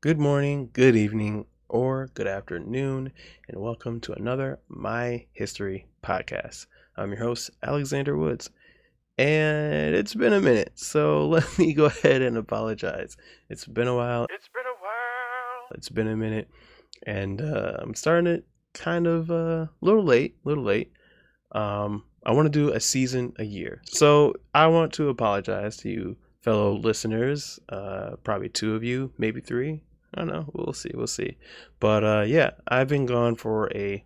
Good morning, good evening, or good afternoon, and welcome to another My History podcast. I'm your host, Alexander Woods, and it's been a minute, so let me go ahead and apologize. It's been a while. It's been a minute, and I'm starting it kind of a little late. I want to do a season a year, so I want to apologize to you fellow listeners, probably two of you, maybe three. I don't know. We'll see. But yeah, I've been gone for a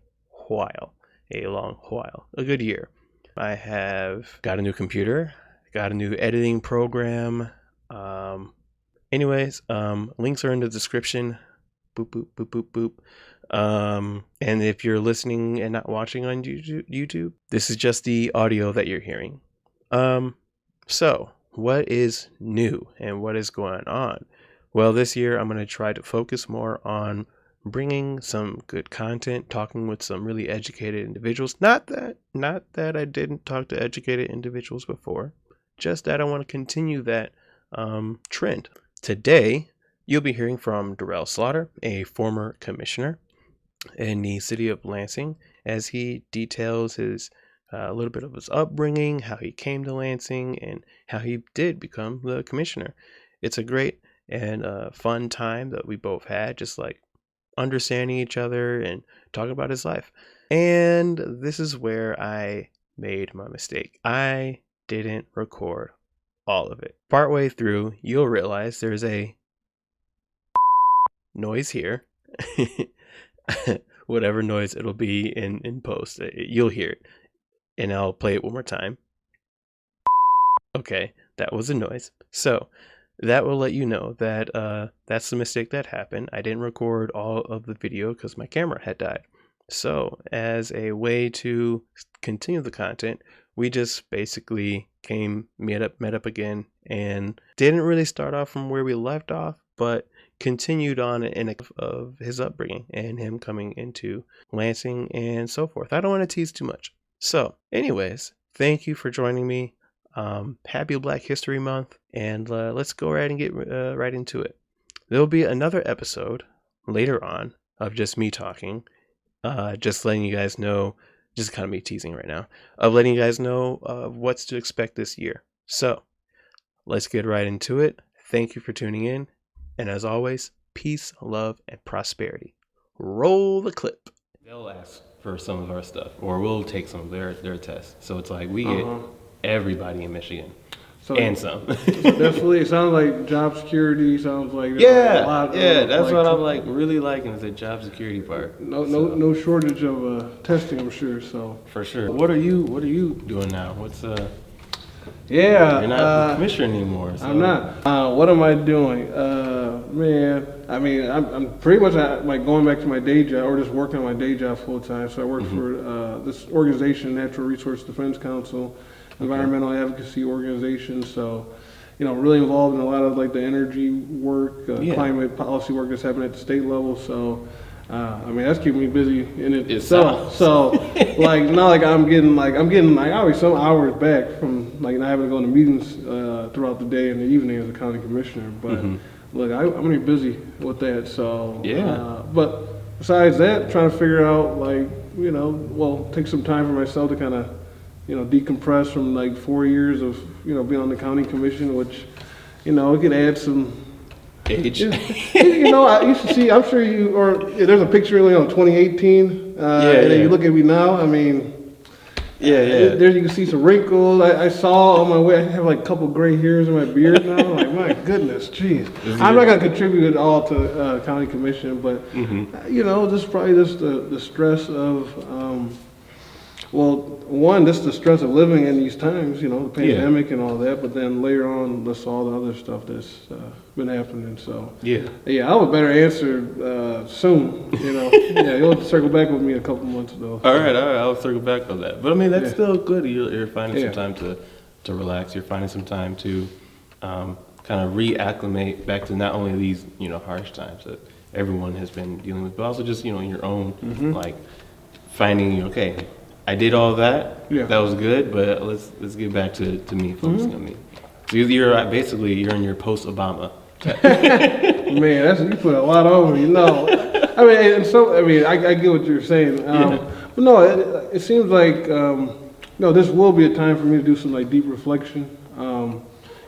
long while, a good year. I have got a new computer, got a new editing program. Links are in the description. Boop, boop, boop, boop, boop. And if you're listening and not watching on YouTube, this is just the audio that you're hearing. So what is new and what is going on? Well, this year I'm going to try to focus more on bringing some good content, talking with some really educated individuals. Not that I didn't talk to educated individuals before, just that I want to continue that trend. Today, you'll be hearing from Derrell Slaughter, a former commissioner in the city of Lansing, as he details a little bit of his upbringing, how he came to Lansing, and how he did become the commissioner. It's a great and fun time that we both had, just like understanding each other and talking about his life. And this is where I made my mistake. I didn't record all of it. Partway through, you'll realize there's a noise here. Whatever noise it'll be in post, you'll hear it. And I'll play it one more time. Okay, that was a noise. So that will let you know that that's the mistake that happened. I didn't record all of the video because my camera had died. So as a way to continue the content, we just basically met up again, and didn't really start off from where we left off, but continued on of his upbringing and him coming into Lansing and so forth. I don't want to tease too much. So anyways, thank you for joining me. Happy Black History Month, and let's go right and get right into it. There'll be another episode later on of just me talking, just letting you guys know, just kind of me teasing right now, of letting you guys know what's to expect this year. So let's get right into it. Thank you for tuning in, and as always, peace, love, and prosperity. Roll the clip. They'll ask for some of our stuff, or we'll take some of their tests. So it's like we get everybody in Michigan, so, and some. So definitely, it sounds like job security. Sounds like a lot. That's what I'm like really liking, is the job security part. No shortage of testing, I'm sure. So for sure. What are you doing now? What's Yeah, you're not the commissioner anymore. So. I'm not. What am I doing? Man, I mean, I'm pretty much like going back to my day job, or just working on my day job full time. So I work for this organization, Natural Resource Defense Council. Environmental advocacy organization, so really involved in a lot of like the energy work, climate policy work that's happening at the state level. So I mean, that's keeping me busy in itself. So like not like I'm getting like always some hours back from like not having to go into meetings throughout the day and the evening as a county commissioner. But look, I'm gonna be busy with that. So but besides that, trying to figure out like take some time for myself to kind of decompress from like 4 years of being on the county commission, which it could add some age. You should see. I'm sure there's a picture of 2018. And then you look at me now. I mean, there you can see some wrinkles. I saw on my way. I have like a couple gray hairs in my beard now. I'm like, my goodness, jeez. I'm not gonna contribute at all to county commission, but just probably just the stress of. Just the stress of living in these times, the pandemic and all that, but then later on, all the other stuff that's been happening. So I'll have a better answer soon. You'll circle back with me in a couple months though. All right, I'll circle back on that. But I mean, that's still good. You're finding some time to relax. You're finding some time to kind of reacclimate back to not only these harsh times that everyone has been dealing with, but also just your own like finding I did all that. Yeah. That was good, but let's get back to me focusing on me. So you're in your post-Obama. Man, you put a lot over me. No, I mean, and so I mean, I get what you're saying. But no, it seems like no, this will be a time for me to do some like deep reflection.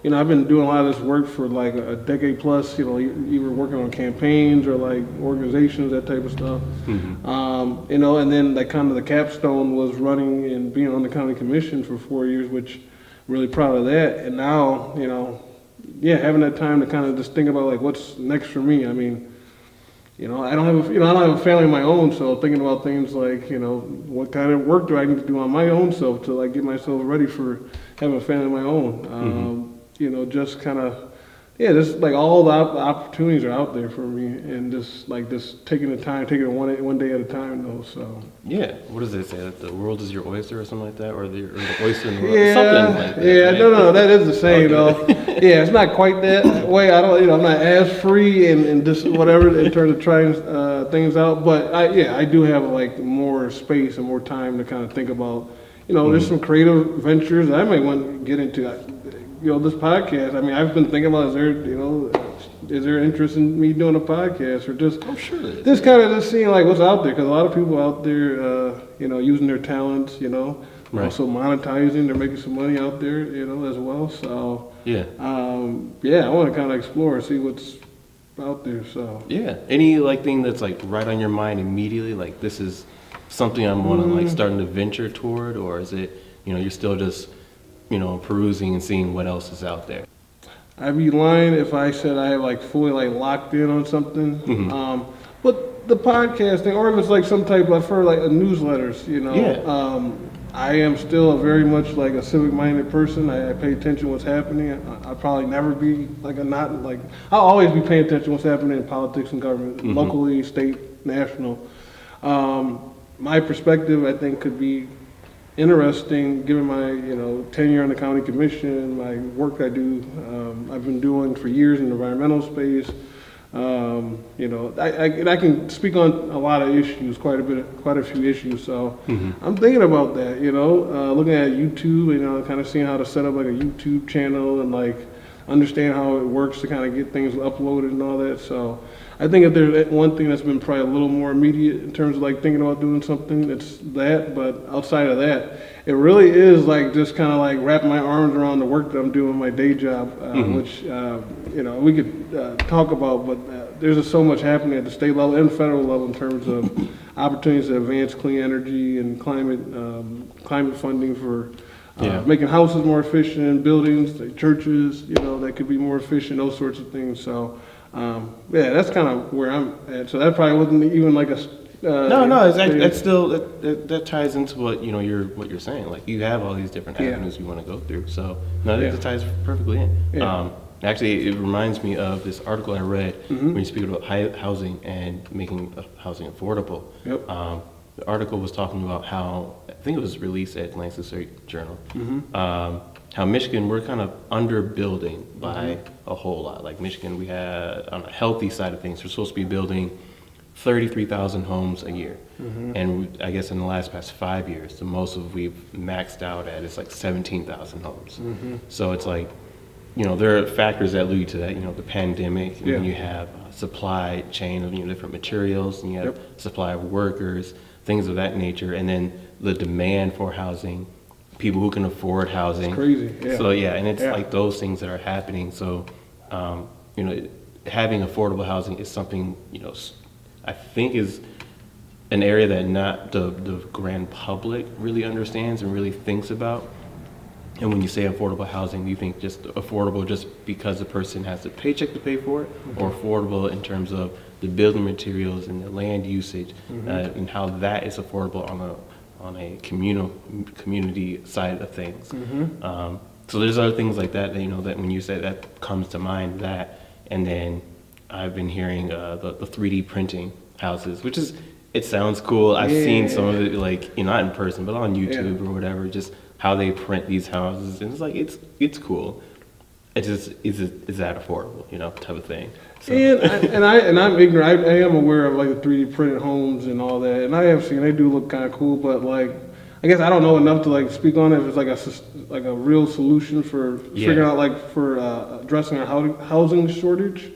I've been doing a lot of this work for like a decade plus. Either working on campaigns or like organizations, that type of stuff. And then like kind of the capstone was running and being on the county commission for 4 years, which really proud of that. And now, having that time to kind of just think about like what's next for me. I mean, I don't have a family of my own, so thinking about things like, what kind of work do I need to do on my own self to like get myself ready for having a family of my own. Just kind of, just like all the opportunities are out there for me, and just taking the time, taking it one day at a time, though. So yeah, what does it say? That the world is your oyster, or something like that, or the oyster in the world, yeah, something like that. Yeah, right? no, that is the same though. Yeah, it's not quite that way. I don't, I'm not as free and just whatever in terms of trying things out. But I do have like more space and more time to kind of think about. There's some creative ventures I might want to get into. This podcast. I mean, I've been thinking about is there interest in me doing a podcast, or just I'm sure there is. Just kind of just seeing like what's out there, because a lot of people out there, using their talents, right. Also monetizing, they're making some money out there, as well. So I want to kind of explore, see what's out there. So any like thing that's like right on your mind immediately, like this is something I'm want to like starting to venture toward, or is it you're still just perusing and seeing what else is out there? I'd be lying if I said I like fully like locked in on something. But the podcast thing, or if it's like some type of like a newsletters, I am still very much like a civic-minded person. I pay attention to what's happening. I'll probably never be like I'll always be paying attention to what's happening in politics and government, locally, state, national. My perspective, I think, could be interesting given my tenure on the county commission, my work I do. I've been doing for years in the environmental space. I can speak on a lot of issues, quite a few issues. So I'm thinking about that. Looking at YouTube, kind of seeing how to set up like a YouTube channel and like understand how it works to kind of get things uploaded and all that. So I think if there's one thing that's been probably a little more immediate in terms of like thinking about doing something, it's that. But outside of that, it really is like just kind of like wrapping my arms around the work that I'm doing in my day job, which we could talk about. But there's just so much happening at the state level and federal level in terms of opportunities to advance clean energy and climate funding for making houses more efficient, buildings, like churches, that could be more efficient, those sorts of things. So. That's kind of where I'm at. So that probably wasn't even like a. That's still that ties into what you're saying. Like you have all these different avenues you want to go through. So that ties perfectly in. Yeah. Actually, it reminds me of this article I read when you speak about housing and making housing affordable. Yep. The article was talking about how I think it was released at Lancet Journal. How Michigan, we're kind of underbuilding by a whole lot. Like Michigan, we had, on a healthy side of things, we're supposed to be building 33,000 homes a year. And I guess in the past 5 years, the most of we've maxed out at is like 17,000 homes. So it's like, there are factors that lead to that, the pandemic, and then you have supply chain of different materials, and you have supply of workers, things of that nature, and then the demand for housing, people who can afford housing. It's crazy. Yeah. So and it's like those things that are happening. So, having affordable housing is something I think is an area that not the grand public really understands and really thinks about. And when you say affordable housing, do you think just affordable just because the person has a paycheck to pay for it, or affordable in terms of the building materials and the land usage, and how that is affordable on a community side of things. So there's other things like that that when you say that comes to mind, that, and then I've been hearing the 3D printing houses, which it sounds cool. I've seen some of it, like not in person, but on YouTube or whatever, just how they print these houses, and it's like it's cool. It just is that affordable, type of thing. So. And I'm ignorant. I am aware of like the 3D printed homes and all that, and I have seen they do look kind of cool. But like, I guess I don't know enough to like speak on it. If it's like a real solution for figuring out like for addressing our housing shortage.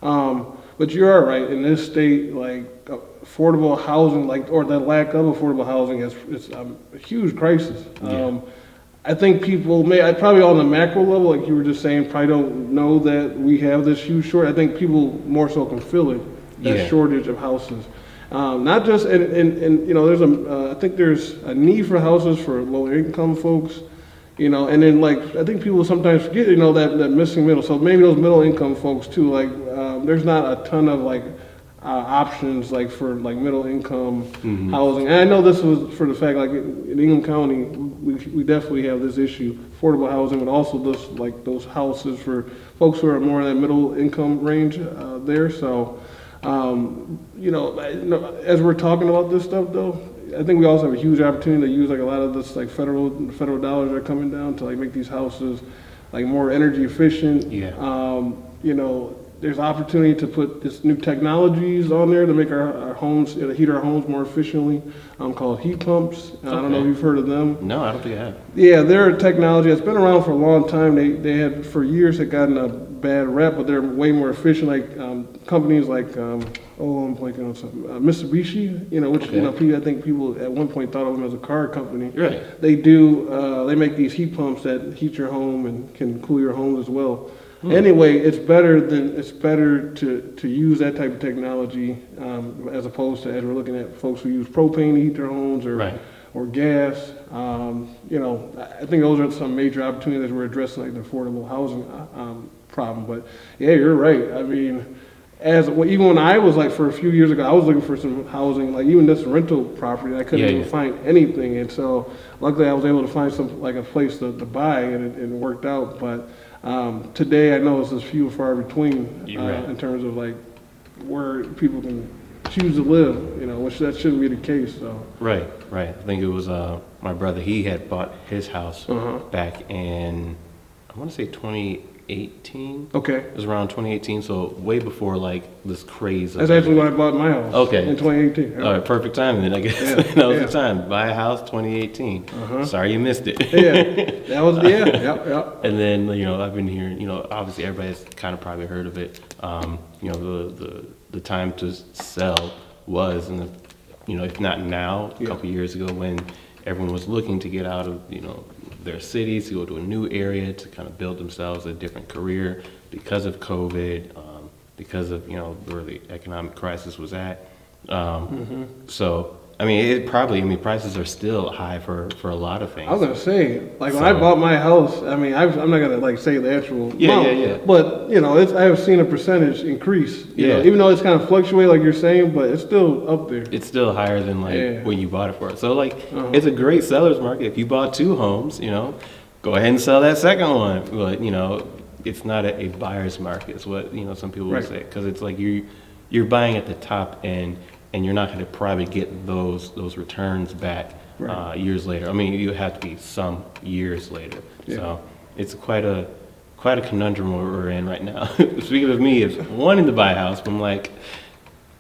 But you are right. In this state, like affordable housing, like or the lack of affordable housing, is a huge crisis. I think people probably on the macro level, like you were just saying, probably don't know that we have this huge shortage. I think people more so can feel it, that shortage of houses. Not just, and you know, I think there's a need for houses for low income folks, you know, and then like, I think people sometimes forget, you know, that missing middle. So maybe those middle income folks too, like, there's not a ton of like, options like for like middle income housing. And I know this was for the fact like in Ingham County, we definitely have this issue, affordable housing, but also those houses for folks who are more in that middle income range there. So, you know, as we're talking about this stuff though, I think we also have a huge opportunity to use like a lot of this like federal dollars that are coming down to like make these houses like more energy efficient. You know, there's opportunity to put this new technologies on there to make our homes, heat our homes more efficiently, called heat pumps. I don't know if you've heard of them. No, I don't think I have. Yeah, they're a technology that's been around for a long time. They had for years had gotten a bad rep, but they're way more efficient. Like companies like I'm blanking on something. Mitsubishi, you know, which you know, I think people at one point thought of them as a car company. Right. They do. They make these heat pumps that heat your home and can cool your home as well. Anyway, it's better to use that type of technology as opposed to, as we're looking at folks who use propane to heat their homes or gas. You know, I think those are some major opportunities we're addressing, like the affordable housing problem. But yeah, you're right. I mean, even when I was like for a few years ago, I was looking for some housing, like even this rental property, I couldn't even find anything. And so luckily I was able to find a place to buy, and it worked out. But today I know it's just few and far between in terms of like where people can choose to live, you know, which that shouldn't be the case. So right. I think it was my brother. He had bought his house back in, I want to say 2018. Okay. It was around 2018, so way before like this craze. That's actually when I bought my house. Okay. In 2018. All right, perfect timing then, I guess. That was the time. Buy a house, 2018. Sorry you missed it. That was yep. And then, you know, I've been hearing, you know, obviously everybody's kind of probably heard of it. You know, the time to sell was, you know, if not now, a couple years ago when everyone was looking to get out of, you know, their cities, to go to a new area, to kind of build themselves a different career because of COVID, because of, you know, where the economic crisis was at. So, I mean, prices are still high for a lot of things. I was gonna say, like when I bought my house, I mean, I'm not gonna like say the actual amount, but you know, I have seen a percentage increase. You know, even though it's kind of fluctuate like you're saying, but it's still up there. It's still higher than like when you bought it for. So like, it's a great seller's market. If you bought 2 homes, you know, go ahead and sell that second one. But you know, it's not a buyer's market. It's what, you know, some people would say, because it's like you're buying at the top end. And you're not going to probably get those returns back years later. I mean, you have to be some years later. So it's quite a conundrum we're in right now. Speaking of me, if wanting to buy a house, but I'm like,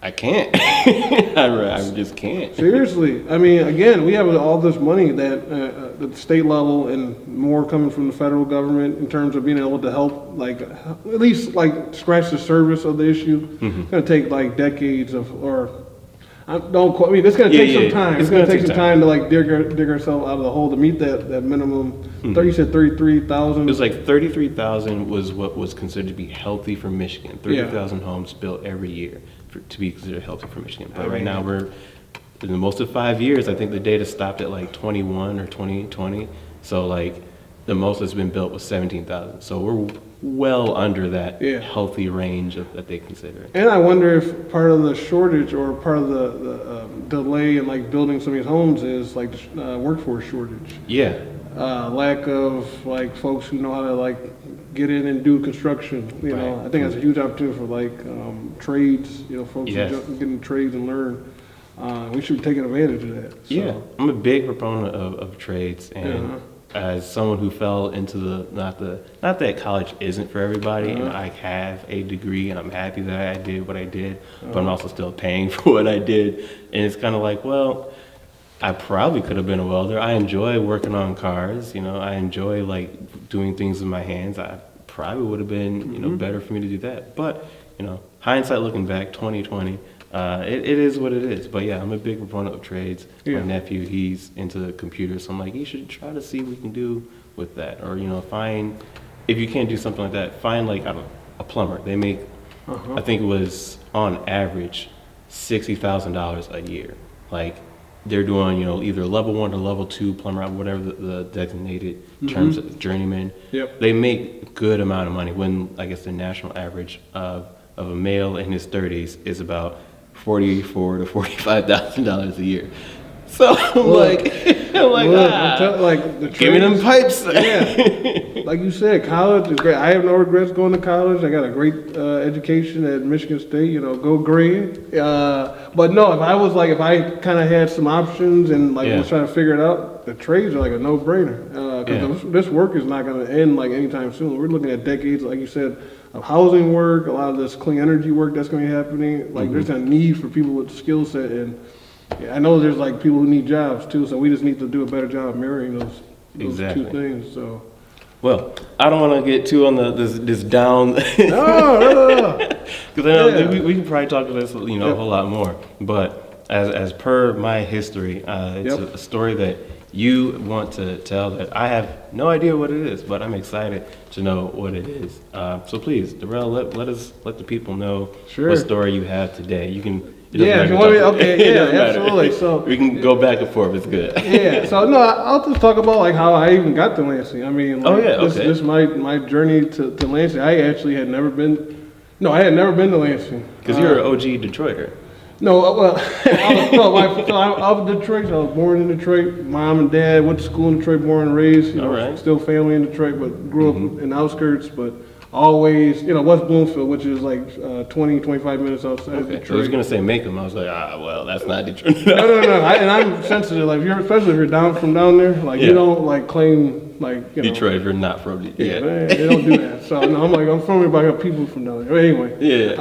I can't. I just can't. Seriously, I mean, again, we have all this money that at the state level and more coming from the federal government in terms of being able to help, like at least like scratch the surface of the issue. It's going to take like decades don't quote me. It's going to take some time. It's going to take some time to like dig ourselves out of the hole to meet that minimum. You said 33,000. It was like 33,000 was what was considered to be healthy for Michigan. 30,000 homes built every year to be considered healthy for Michigan. But right now we're in the most of 5 years. I think the data stopped at like 21 or 2020. So like the most that's been built was 17,000. So we're well under that healthy range that they consider. And I wonder if part of the shortage or part of the delay in like building some of these homes is like workforce shortage. Lack of like folks who know how to like get in and do construction. You know, I think that's a huge opportunity for like trades. You know, folks who get into trades and learn. We should be taking advantage of that. So. I'm a big proponent of trades, and as someone who fell into not that college isn't for everybody, and I have a degree, and I'm happy that I did what I did, but I'm also still paying for what I did, and it's kind of like, well, I probably could have been a welder. I enjoy working on cars, you know, I enjoy like doing things with my hands. I probably would have been, you know, better for me to do that, but hindsight looking back, 2020, it is what it is. But yeah, I'm a big proponent of trades. Yeah. My nephew, he's into computers, so I'm like, you should try to see what we can do with that, or find, if you can't do something like that, find like, I don't know, a plumber. They make, I think it was on average $60,000 a year. Like, they're doing, either level 1 or level 2 plumber, whatever the designated terms of journeyman. Yep. They make a good amount of money when, I guess, the national average of a male in his 30s is about $44,000 to $45,000 a year. So I'm like, the give me them pipes. Yeah, like you said, college is great. I have no regrets going to college. I got a great education at Michigan State. Go green. But no, if I kind of had some options and was trying to figure it out, the trades are like a no-brainer. Because this work is not going to end like anytime soon. We're looking at decades, like you said, of housing work, a lot of this clean energy work that's going to be happening. Like there's a need for people with skill set, and I know there's like people who need jobs too. So we just need to do a better job of marrying those Exactly. two things. So. Well, I don't want to get too on this down. No. Because I know we can probably talk to this, a whole lot more. But as per my history, it's a story that you want to tell that I have no idea what it is, but I'm excited to know what it is. So please, Derrell, let the people know what story you have today. You can. Yeah, if you want me, okay, yeah, absolutely. So we can go back and forth. It's good. Yeah. So no, I'll just talk about like how I even got to Lansing. I mean, this my journey to Lansing. I actually had never been. No, I had never been to Lansing. Because you're an OG Detroiter. No, well, I was Detroit. So I was born in Detroit. Mom and dad went to school in Detroit, born and raised. Still family in Detroit, but grew up in the outskirts. But always, West Bloomfield, which is like 20, 25 minutes outside of Detroit. I was going to say Macomb. I was like, well, that's not Detroit. No. And I'm sensitive. Like, especially if you're down there, like you don't like claim like Detroit if you're not from Detroit. Yeah, they don't do that. So no, I'm like, I'm from here, but I got people from down there. But anyway. Yeah.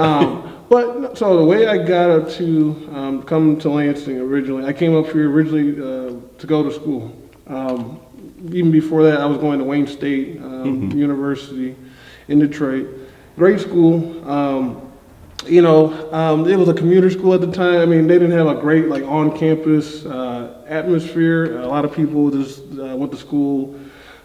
But so the way I got up to come to Lansing originally, I came up here originally to go to school. Even before that, I was going to Wayne State University in Detroit. Great school. It was a commuter school at the time. I mean, they didn't have a great like on-campus atmosphere. A lot of people just went to school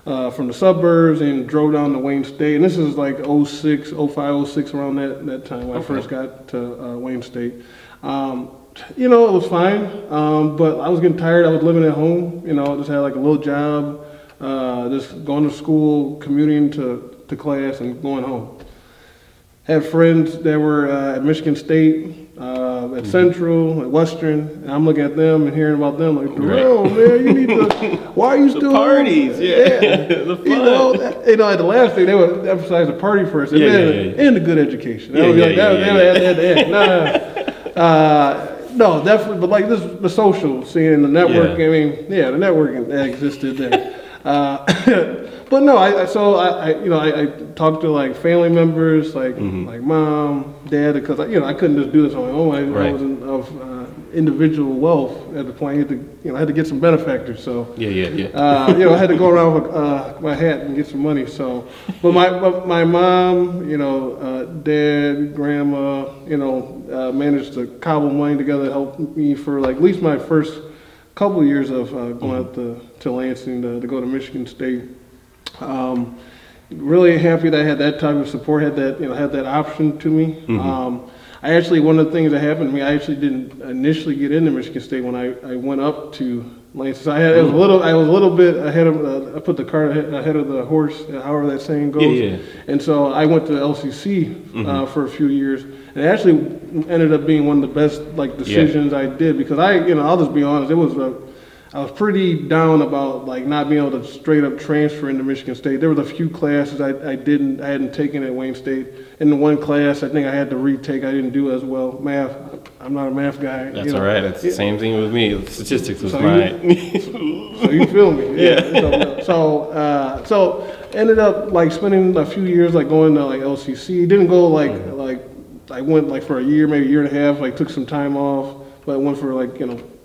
from the suburbs and drove down to Wayne State. And this is like 06, 05, 06, around that time when I first got to Wayne State. It was fine, but I was getting tired. I was living at home. I just had like a little job, just going to school, commuting to class, and going home. Had friends that were at Michigan State, at Central, at Western, and I'm looking at them and hearing about them like, Derrell, man, you need to. Why are you still the parties? Yeah, the fun. At the last thing they would emphasize the party first, and and the good education. That would be like no, definitely, but like this, the social scene, the network. I mean, the networking that existed there. But no, I talked to like family members, like mom, dad, because I couldn't just do this on my own. I wasn't of individual wealth at the point. I had to get some benefactors. So I had to go around with my hat and get some money. So, but my mom, dad, grandma, managed to cobble money together to help me for like at least my first couple of years of going out to Lansing to go to Michigan State. Really happy that I had that type of support, had that option to me. I actually, one of the things that happened to me, I actually didn't initially get into Michigan State when I went up to Lansing. So I was a little bit ahead of, I put the cart ahead of the horse, however that saying goes. Yeah. And so I went to LCC for a few years, and it actually ended up being one of the best like decisions I did, because I'll just be honest, I was pretty down about like not being able to straight up transfer into Michigan State. There was a few classes I hadn't taken at Wayne State. In the one class I think I had to retake, I didn't do as well. Math, I'm not a math guy. That's all right. It's the same thing with me. Statistics was mine. So you feel me? Yeah. So ended up like spending a few years like going to like LCC. Didn't go like I went like for a year, maybe a year and a half. Like took some time off, but I went for like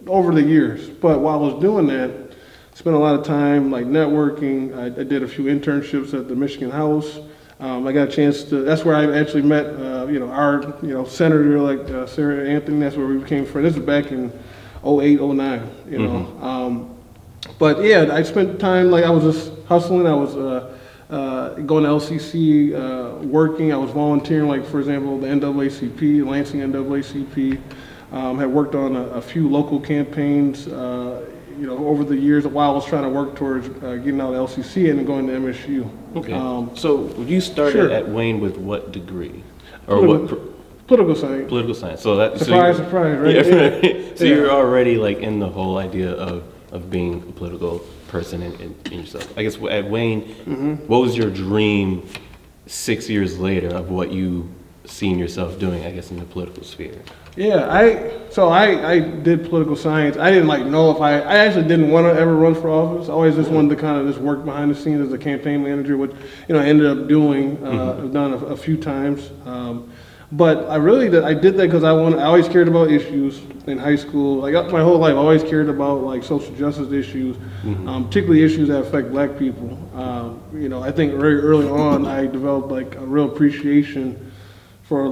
over the years. But while I was doing that, spent a lot of time like networking. I did a few internships at the Michigan House. I got a chance to. That's where I actually met, our, senator like Sarah Anthony. That's where we became friends. This is back in '08, '09. But yeah, I spent time like I was just hustling. I was going to LCC, working. I was volunteering, like for example, the NAACP, Lansing NAACP. Had worked on a few local campaigns. Over the years, while I was trying to work towards getting out of LCC and going to MSU. Okay. So you started Sure. at Wayne with what degree, or what? Political science. Political science. So that Surprise, so surprise, right? Yeah. So Yeah. you're already like in the whole idea of being a political person in yourself. I guess at Wayne, what was your dream 6 years later of what you seen yourself doing? I guess in the political sphere. Yeah, I did political science. I didn't know if I actually didn't want to ever run for office. I always just wanted to kind of just work behind the scenes as a campaign manager, which I ended up doing. I've done a few times. But I did that because I always cared about issues in high school. Like my whole life, I always cared about like social justice issues, particularly issues that affect Black people. I think very early on, I developed like a real appreciation for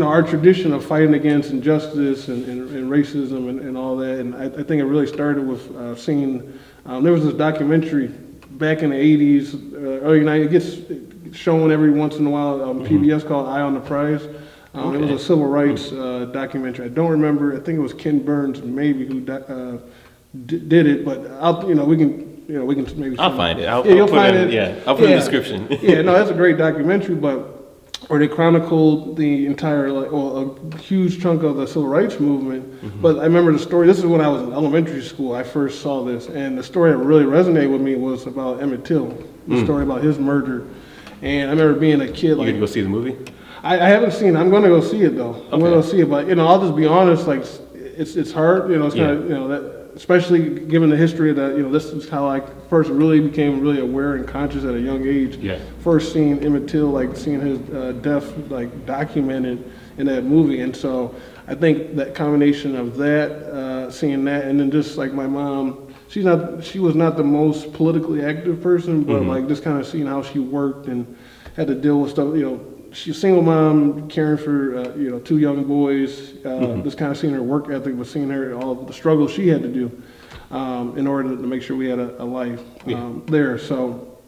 our tradition of fighting against injustice and racism and all that. And I think it really started with seeing, there was this documentary back in the 80s, early 90s, it gets shown every once in a while on PBS called Eye on the Prize. It was a civil rights documentary. I don't remember, I think it was Ken Burns maybe who did it, but we can maybe. I'll find it. You'll find it. Yeah, I'll put it in the description. Yeah, no, that's a great documentary, where they chronicled the entire, a huge chunk of the civil rights movement. But I remember the story, this is when I was in elementary school, I first saw this, and the story that really resonated with me was about Emmett Till, the story about his murder. And I remember being a kid. You gonna go see the movie? I haven't seen it. I'm going to go see it, though. I'm going to go see it, but, I'll just be honest, it's hard, it's kind of, that, especially given the history of that, this is how I first really became really aware and conscious at a young age. Yeah. First seeing Emmett Till, seeing his death, documented in that movie. And so I think that combination of that, seeing that, and then just like my mom, she was not the most politically active person, but just kind of seeing how she worked and had to deal with stuff, she's a single mom caring for two young boys. Just kind of seeing her work ethic, but seeing her all the struggles she had to do in order to make sure we had a life there. So,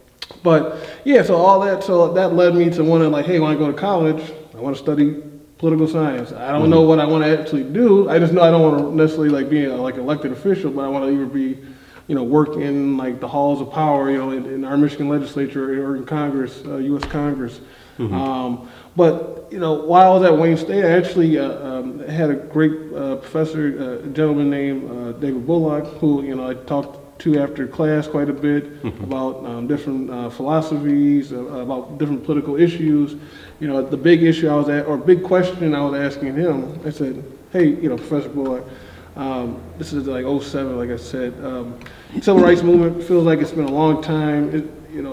but yeah, so all that, so that led me to want to hey, when I go to college, I want to study political science. I don't know what I want to actually do. I just know I don't want to necessarily be an elected official, but I want to either be work in the halls of power, in our Michigan legislature or in Congress, U.S. Congress. But while I was at Wayne State, I actually had a great professor, a gentleman named David Bullock, who I talked to after class quite a bit about different philosophies, about different political issues. The big issue I was at, or big question I was asking him, I said, "Hey, Professor Bullock, this is '07, like I said. Civil rights movement feels like it's been a long time.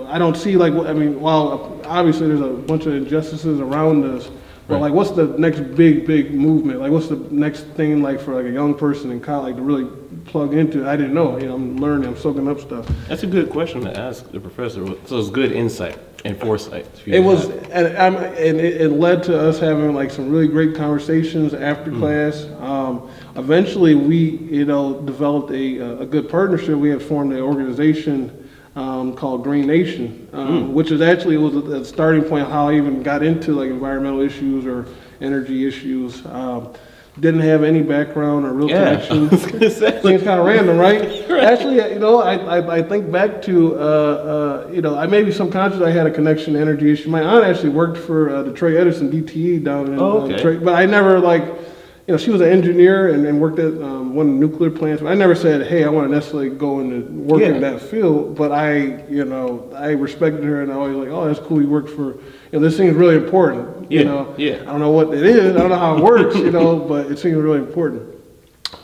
I don't see while obviously there's a bunch of injustices around us, but what's the next big movement? What's the next thing for a young person in college to really plug into? I didn't know. I'm learning. I'm soaking up stuff." That's a good question to ask the professor. So it's good insight and foresight. It was, and it led to us having some really great conversations after class. Eventually, we developed a good partnership. We had formed an organization called Green Nation, which was a starting point of how I even got into environmental issues or energy issues. Didn't have any background or real connection. Seems kind of random, right? Actually, I think back to, I maybe subconsciously I had a connection to energy issues. My aunt actually worked for Detroit Edison, DTE down in Detroit, but I never she was an engineer and worked at one of the nuclear plants. But I never said, "Hey, I want to necessarily go into work in that field." But I respected her, and I always "Oh, that's cool. You worked for, this seems really important." I don't know what it is. I don't know how it works, but it seems really important.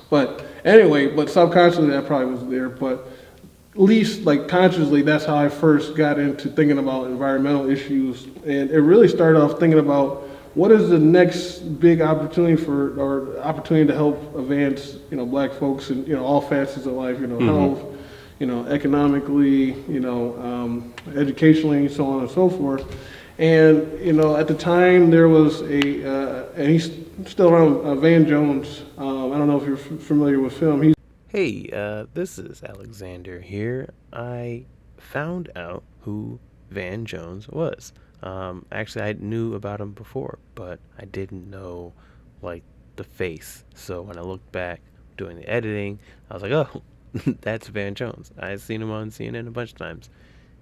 But anyway, subconsciously that probably was there. But at least consciously, that's how I first got into thinking about environmental issues, and it really started off thinking about, what is the next big opportunity opportunity to help advance, Black folks in, all facets of life, health, economically, educationally, so on and so forth. And at the time there was and he's still around, Van Jones. I don't know if you're familiar with him. Hey, this is Alexander here. I found out who Van Jones was. Actually, I knew about him before, but I didn't know, like, the face. So when I looked back doing the editing, I was like, oh, that's Van Jones. I've seen him on CNN a bunch of times.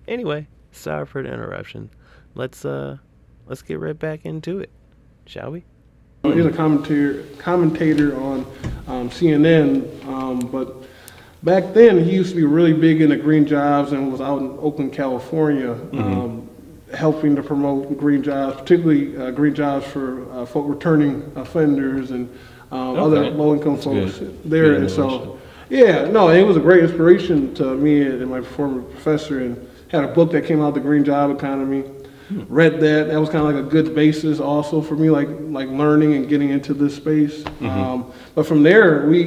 Anyway, sorry for the interruption. Let's get right back into it, shall we? He's a commentator on CNN, but back then he used to be really big into green jobs and was out in Oakland, California, helping to promote green jobs, particularly green jobs for folk returning offenders and other low-income folks there. And so, it was a great inspiration to me and my former professor, and had a book that came out, The Green Job Economy. Read that. That was kind of like a good basis also for me, like learning and getting into this space. But from there, we,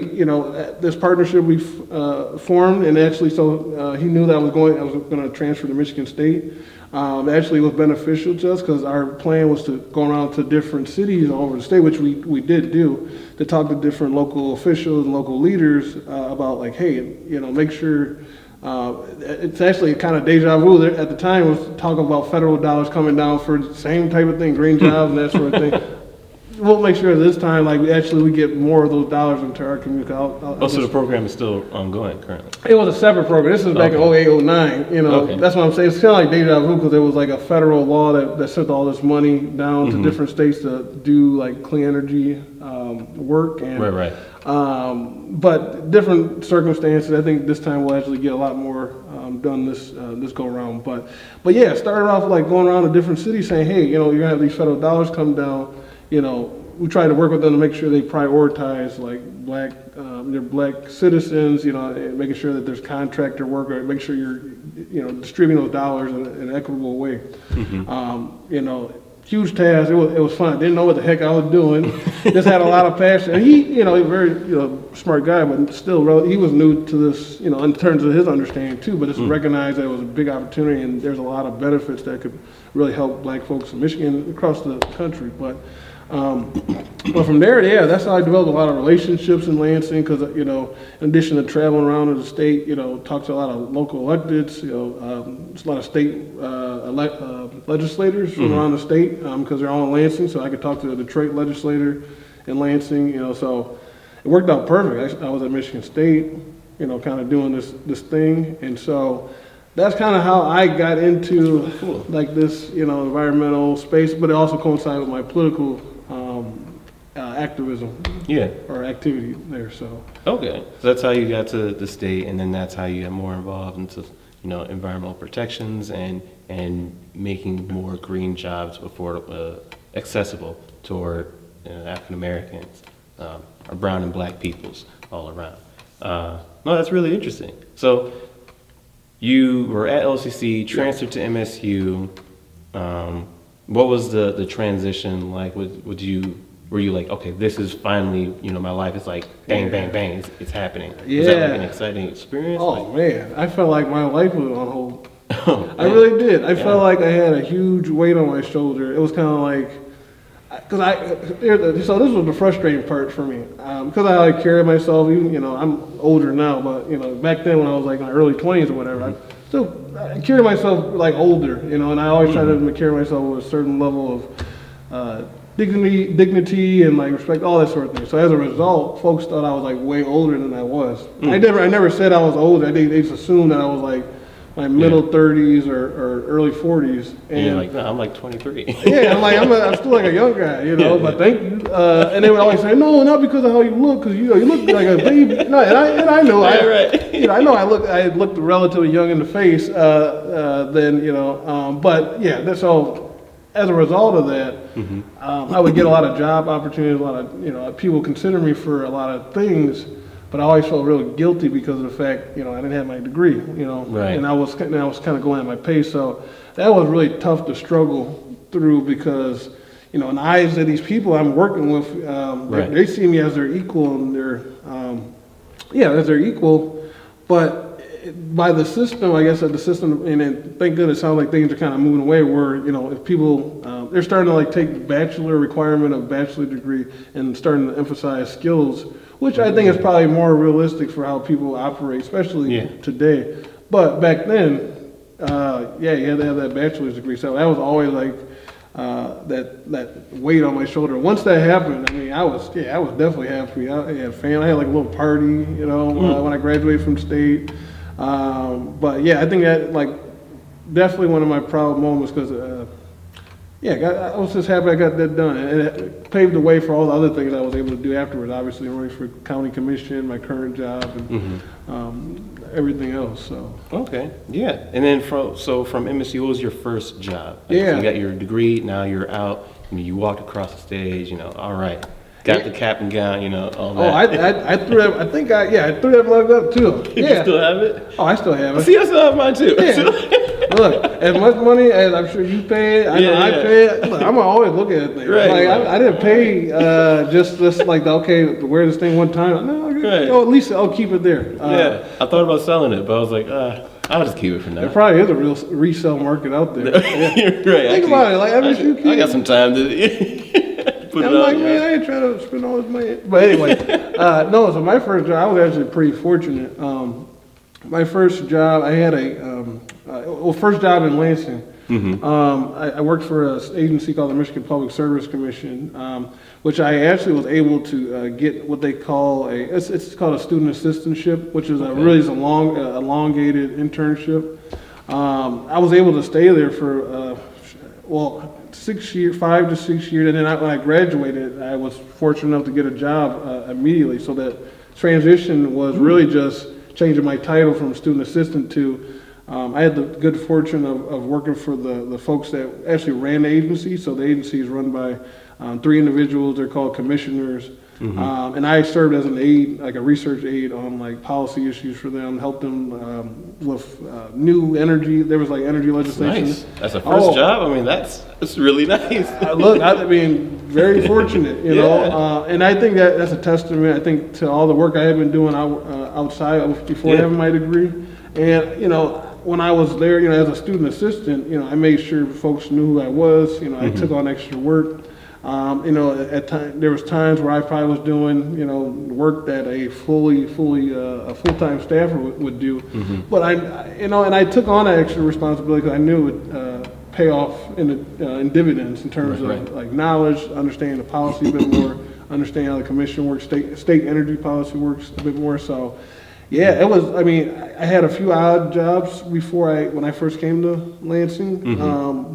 this partnership we formed, and actually, so he knew that I was going to transfer to Michigan State. Actually, it was beneficial to us because our plan was to go around to different cities all over the state, which we did do, to talk to different local officials and local leaders about, like, hey, make sure. It's actually kind of deja vu. At the time, was talking about federal dollars coming down for the same type of thing, green jobs and that sort of thing. We'll make sure this time, like, we get more of those dollars into our community. So the program is still ongoing currently? It was a separate program. This is back in 08, 09. That's what I'm saying. It's kind of like deja vu because there was like a federal law that sent all this money down to different states to do like clean energy work. And, right. But different circumstances. I think this time we'll actually get a lot more done this go around. But yeah, started off like going around to different cities saying, hey, you're gonna have these federal dollars come down. We try to work with them to make sure they prioritize like their black citizens. And making sure that there's contractor work, or make sure you're distributing those dollars in an equitable way. Huge task. It was fun. Didn't know what the heck I was doing. Just had a lot of passion. And he, he's a very, smart guy, but still, he was new to this, in terms of his understanding too. But just recognized that it was a big opportunity, and there's a lot of benefits that could really help black folks in Michigan, across the country. But from there, that's how I developed a lot of relationships in Lansing. Because in addition to traveling around in the state, talked to a lot of local electeds. There's a lot of state legislators from around the state because they're all in Lansing. So I could talk to a Detroit legislator in Lansing. So it worked out perfect. I was at Michigan State, kind of doing this thing, and so that's kind of how I got into like this, environmental space. But it also coincided with my political activism, or activity there. So so that's how you got to the state, and then that's how you got more involved into environmental protections and making more green jobs affordable, accessible toward African Americans, or brown and black peoples all around. No, that's really interesting. So you were at LCC, transferred to MSU. What was the transition like? Were you like, okay, this is finally, my life is like bang, bang, bang, it's happening? Was that like an exciting experience? Oh, man, I felt like my life was on hold. I really did. I felt like I had a huge weight on my shoulder. It was kind of like, so this was the frustrating part for me, because I like carry myself. Even I'm older now, but back then when I was like in my early 20s or whatever, I carry myself like older, and I always try to carry myself with a certain level of dignity and like respect, all that sort of thing. So as a result, folks thought I was like way older than I was. I never said I was older. They just assumed that I was like my middle 30s or early 40s. And you're like, no, I'm like 23. I'm still like a young guy, but thank you. And they would always say, no, not because of how you look, because you look like a baby. No, and I know, I know I looked relatively young in the face then, but yeah, so as a result of that, I would get a lot of job opportunities, a lot of people consider me for a lot of things. But I always felt really guilty because of the fact, I didn't have my degree, and I was kind of going at my pace. So that was really tough to struggle through because, in the eyes of these people I'm working with, they see me as their equal, and as their equal. But by the system, I guess, the system, and then, thank goodness, it sounds like things are kind of moving away where, if people, they're starting to like take bachelor requirement of bachelor degree and starting to emphasize skills, which I think is probably more realistic for how people operate, especially today. But back then, you had to have that bachelor's degree. So that was always like that weight on my shoulder. Once that happened, I mean, I was definitely happy. I had family. I had like a little party, when I graduated from state. But yeah, I think that like definitely one of my proud moments because I was just happy I got that done, and it paved the way for all the other things I was able to do afterwards. Obviously, running for county commission, my current job, and everything else. So okay, yeah. And then from MSU, what was your first job? So you got your degree. Now you're out. You walked across the stage. All right. Got the cap and gown, all that. Oh, I threw that. I think I threw that mug up too. You still have it? Oh, I still have it. See, I still have mine too. Yeah. Look, as much money as I'm sure you paid, I know I paid. Look, I'm gonna always look at things. Right, like I didn't pay just like to wear this thing one time. No, at least I'll keep it there. I thought about selling it, but I was like, I'll just keep it for now. There probably is a real resale market out there. You're right. Think about it. Like I got some time to. I'm like, man, I ain't trying to spend all this money. But anyway, no. So my first job, I was actually pretty fortunate. My first job, I had first job in Lansing. I worked for an agency called the Michigan Public Service Commission, which I actually was able to get what they call it's called a student assistantship, which is really a long, elongated internship. I was able to stay there for 5 to 6 years, and then when I graduated, I was fortunate enough to get a job immediately. So that transition was really just changing my title from student assistant to I had the good fortune of working for the folks that actually ran the agency. So the agency is run by 3 individuals. They're called commissioners. And I served as an aide, like a research aide on like policy issues for them, helped them with new energy. There was like energy legislation. Nice. That's a first job. I mean, that's really nice. I mean, very fortunate, know. And I think that's a testament, I think, to all the work I had been doing outside before having my degree. And when I was there, as a student assistant, I made sure folks knew who I was. I took on extra work. There was times where I probably was doing, work that a full-time staffer would do. But and I took on that extra responsibility because I knew it would pay off in dividends in terms of like knowledge, understanding the policy a bit more, understanding how the commission works, state energy policy works a bit more. So, yeah, it was. I mean, I had a few odd jobs when I first came to Lansing,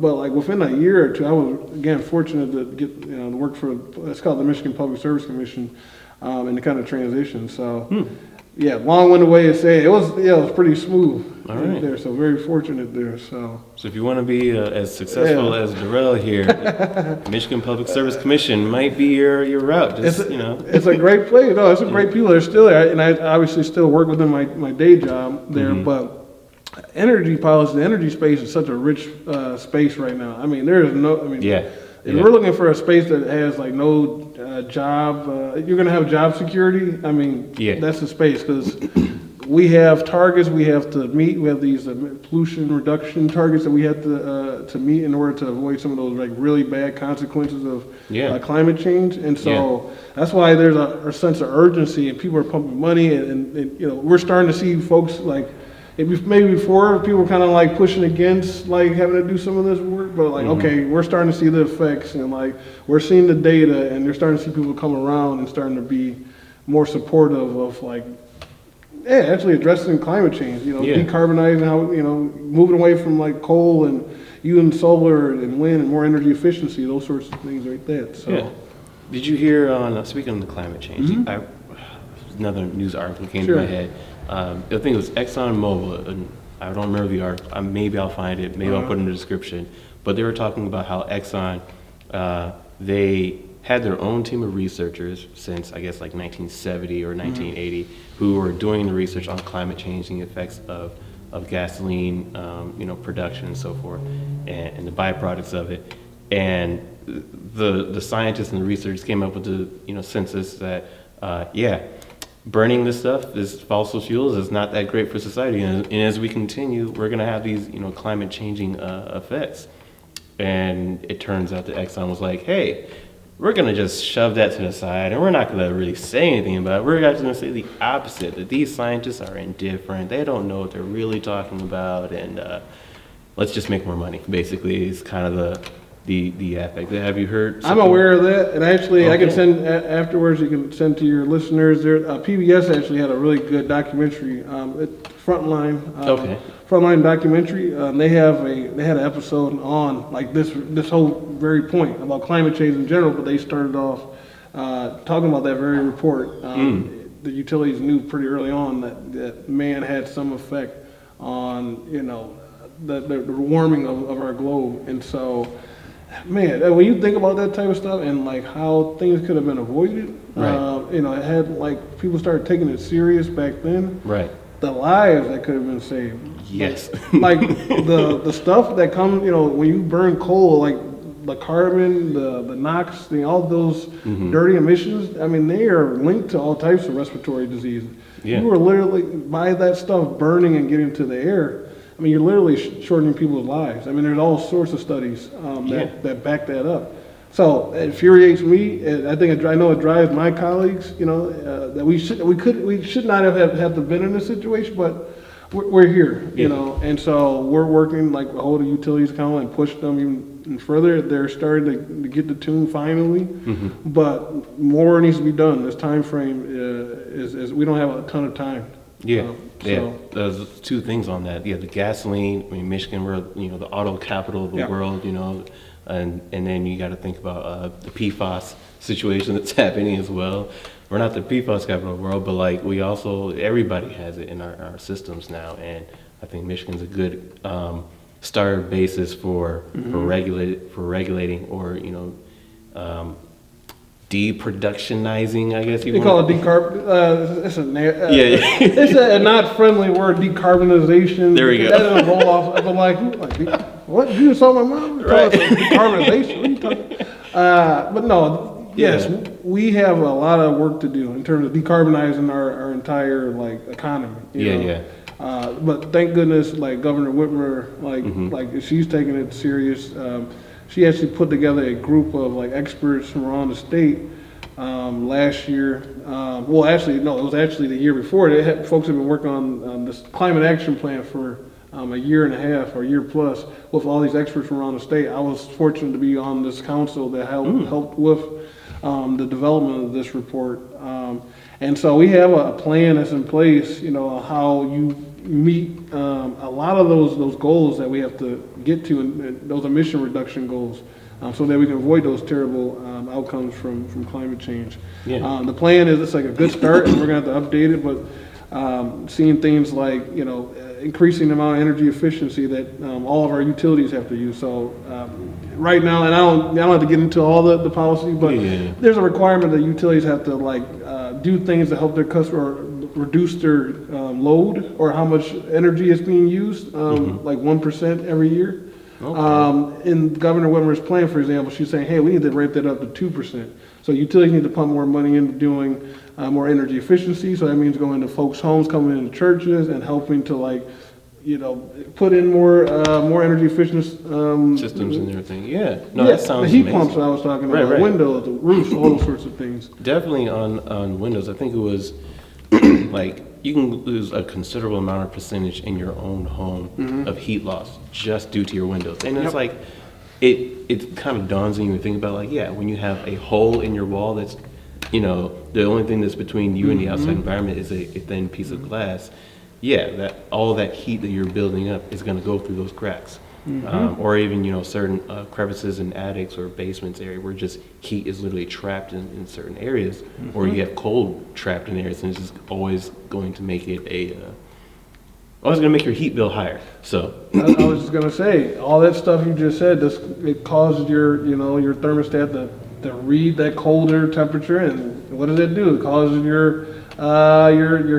but like within a year or two, I was again fortunate to get to work for it's called the Michigan Public Service Commission, and to kind of transition. So, yeah, long-winded way to say it was pretty smooth there. So very fortunate there. So if you want to be as successful as Derrell here, Michigan Public Service Commission might be your route. It's a great place. No, it's a great people. They're still there, and I obviously still work within my day job there. But energy policy, the energy space is such a rich space right now. I mean, there is no. I mean, if we're looking for a space that has like no job, you're going to have job security. I mean, that's the space because we have targets we have to meet. We have these pollution reduction targets that we have to meet in order to avoid some of those like really bad consequences of climate change. And so that's why there's a sense of urgency, and people are pumping money, and we're starting to see folks like. Maybe before people were kind of like pushing against like having to do some of this work, but like okay, we're starting to see the effects, and like we're seeing the data, and they're starting to see people come around and starting to be more supportive of like actually addressing climate change. Decarbonizing, how moving away from like coal and using solar and wind and more energy efficiency, those sorts of things like that. So, did you hear on speaking of the climate change? Another news article came to my head. I think it was ExxonMobil, and I don't remember the article. Maybe I'll find it. Maybe I'll put it in the description. But they were talking about how Exxon, they had their own team of researchers since I guess like 1970 or 1980, who were doing the research on climate change and the effects of gasoline, production and so forth, and the byproducts of it. And the scientists and the researchers came up with the census that burning this stuff, this fossil fuels, is not that great for society. And as we continue, we're going to have these, climate changing effects. And it turns out that Exxon was like, hey, we're going to just shove that to the side, and we're not going to really say anything about it. We're actually going to say the opposite, that these scientists are indifferent. They don't know what they're really talking about, and let's just make more money, basically, is kind of the effect. Have you heard something? I'm aware of that, and actually, Okay. I can send afterwards. You can send to your listeners. There, PBS actually had a really good documentary. Frontline. Okay. Frontline documentary. They had an episode on like this whole very point about climate change in general, but they started off talking about that very report. The utilities knew pretty early on that man had some effect on the warming of our globe, and so. Man, when you think about that type of stuff and like how things could have been avoided, Right. It had like people started taking it serious back then. Right. The lives that could have been saved. Yes. Like the stuff that comes, when you burn coal, like the carbon, the NOx, all those dirty emissions. I mean, they are linked to all types of respiratory diseases. Yeah. You were literally by that stuff burning and getting to the air. I mean, you're literally shortening people's lives. I mean, there's all sorts of studies that back that up. So it infuriates me. I know it drives my colleagues. That we should not have had to been in this situation, but we're here. And so we're working like hold the utilities accountable and push them even further. They're starting to get the tune finally, but more needs to be done. This time frame is we don't have a ton of time. Yeah, There's two things on that. Yeah, the gasoline. I mean, Michigan, we're the auto capital of the world. And then you got to think about the PFAS situation that's happening as well. We're not the PFAS capital of the world, but like everybody has it in our systems now, and I think Michigan's a good starter basis for regulating or deproductionizing, I guess you They want. call it decarb. Yeah. It's a not friendly word, decarbonization. There we go. That doesn't roll off. I'm like what? You just saw my mom? Right. Decarbonization. What are you talking? But no, yes, we have a lot of work to do in terms of decarbonizing our entire economy. You know? But thank goodness, like Governor Whitmer, like she's taking it serious. She actually put together a group of experts from around the state last year. Well, actually, no, it was actually the year before. Folks have been working on this climate action plan for a year and a half or a year plus with all these experts from around the state. I was fortunate to be on this council that helped with the development of this report. And so we have a plan that's in place, how you meet a lot of those goals that we have to get to, and those emission reduction goals, so that we can avoid those terrible outcomes from climate change. Yeah. The plan is it's like a good start, and we're going to have to update it, but seeing things like, increasing the amount of energy efficiency that all of our utilities have to use. So right now, and I don't have to get into all the policy, but there's a requirement that utilities have to do things to help their customer reduce their load or how much energy is being used, like 1% every year. Okay. In Governor Whitmer's plan, for example, she's saying, hey, we need to ramp that up to 2%. So utilities need to pump more money into doing more energy efficiency. So that means going to folks' homes, coming into churches, and helping to put in more energy efficient systems and everything. Yeah, no, that sounds the heat amazing. pumps I was talking about, the windows, the roofs, all those sorts of things. Definitely on windows. I think it was you can lose a considerable amount of percentage in your own home of heat loss just due to your windows, and it's it kind of dawns on you to think about when you have a hole in your wall that's the only thing that's between you and the outside environment is a thin piece of glass. That all that heat that you're building up is going to go through those cracks, or even certain crevices in attics or basements area where just heat is literally trapped in certain areas, or you have cold trapped in areas, and it's just always going to make it always going to make your heat bill higher. So I was just going to say all that stuff you just said. It causes your your thermostat to read that colder temperature, and what does it do? It causes your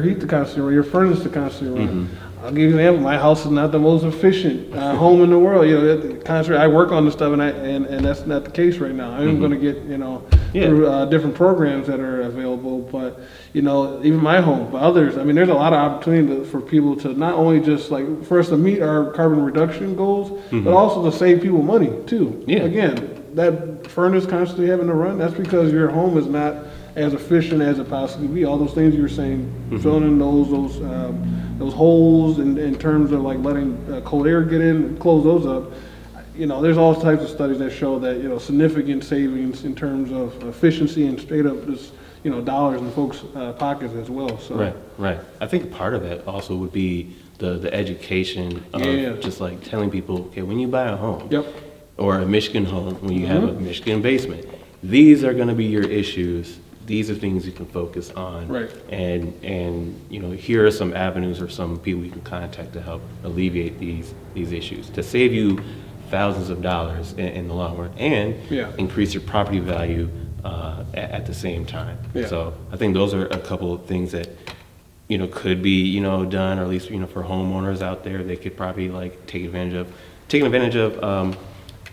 heat to constantly run, your furnace to constantly run. I'll give you an example. My house is not the most efficient home in the world. I work on this stuff, and that's not the case right now. I'm going to get through different programs that are available. But even my home, but others. I mean, there's a lot of opportunity for people to not only just for us to meet our carbon reduction goals, but also to save people money too. Yeah. Again, that furnace constantly having to run, that's because your home is not as efficient as it possibly be. All those things you were saying, filling in those holes in terms of letting cold air get in and close those up. There's all types of studies that show that significant savings in terms of efficiency and straight up just dollars in folks' pockets as well. So right. I think part of that also would be the education of just telling people, okay, when you buy a home, or a Michigan home, when you have a Michigan basement, these are going to be your issues. These are things you can focus on, right? And here are some avenues or some people you can contact to help alleviate these issues, to save you thousands of dollars in the long run, and increase your property value at the same time. So I think those are a couple of things that could be done, or at least for homeowners out there, they could probably take advantage of.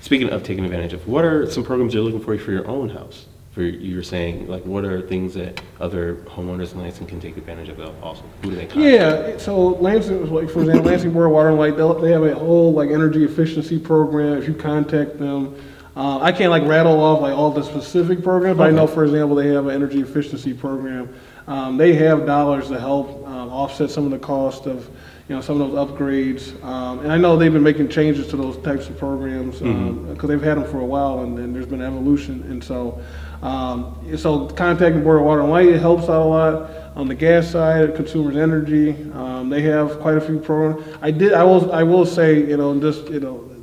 Speaking of taking advantage of, what are some programs you're looking for your own house? You're saying, what are things that other homeowners in Lansing can take advantage of also? Who do they contact? Yeah, so Lansing, for example, Lansing Board of Water and Light, they have a whole energy efficiency program. If you contact them, I can't rattle off all the specific programs, but I know, for example, they have an energy efficiency program. They have dollars to help offset some of the cost of some of those upgrades, and I know they've been making changes to those types of programs because they've had them for a while, and there's been evolution. And so contacting Board of Water and Light, it helps out a lot. On the gas side, Consumers Energy, they have quite a few programs. I will say,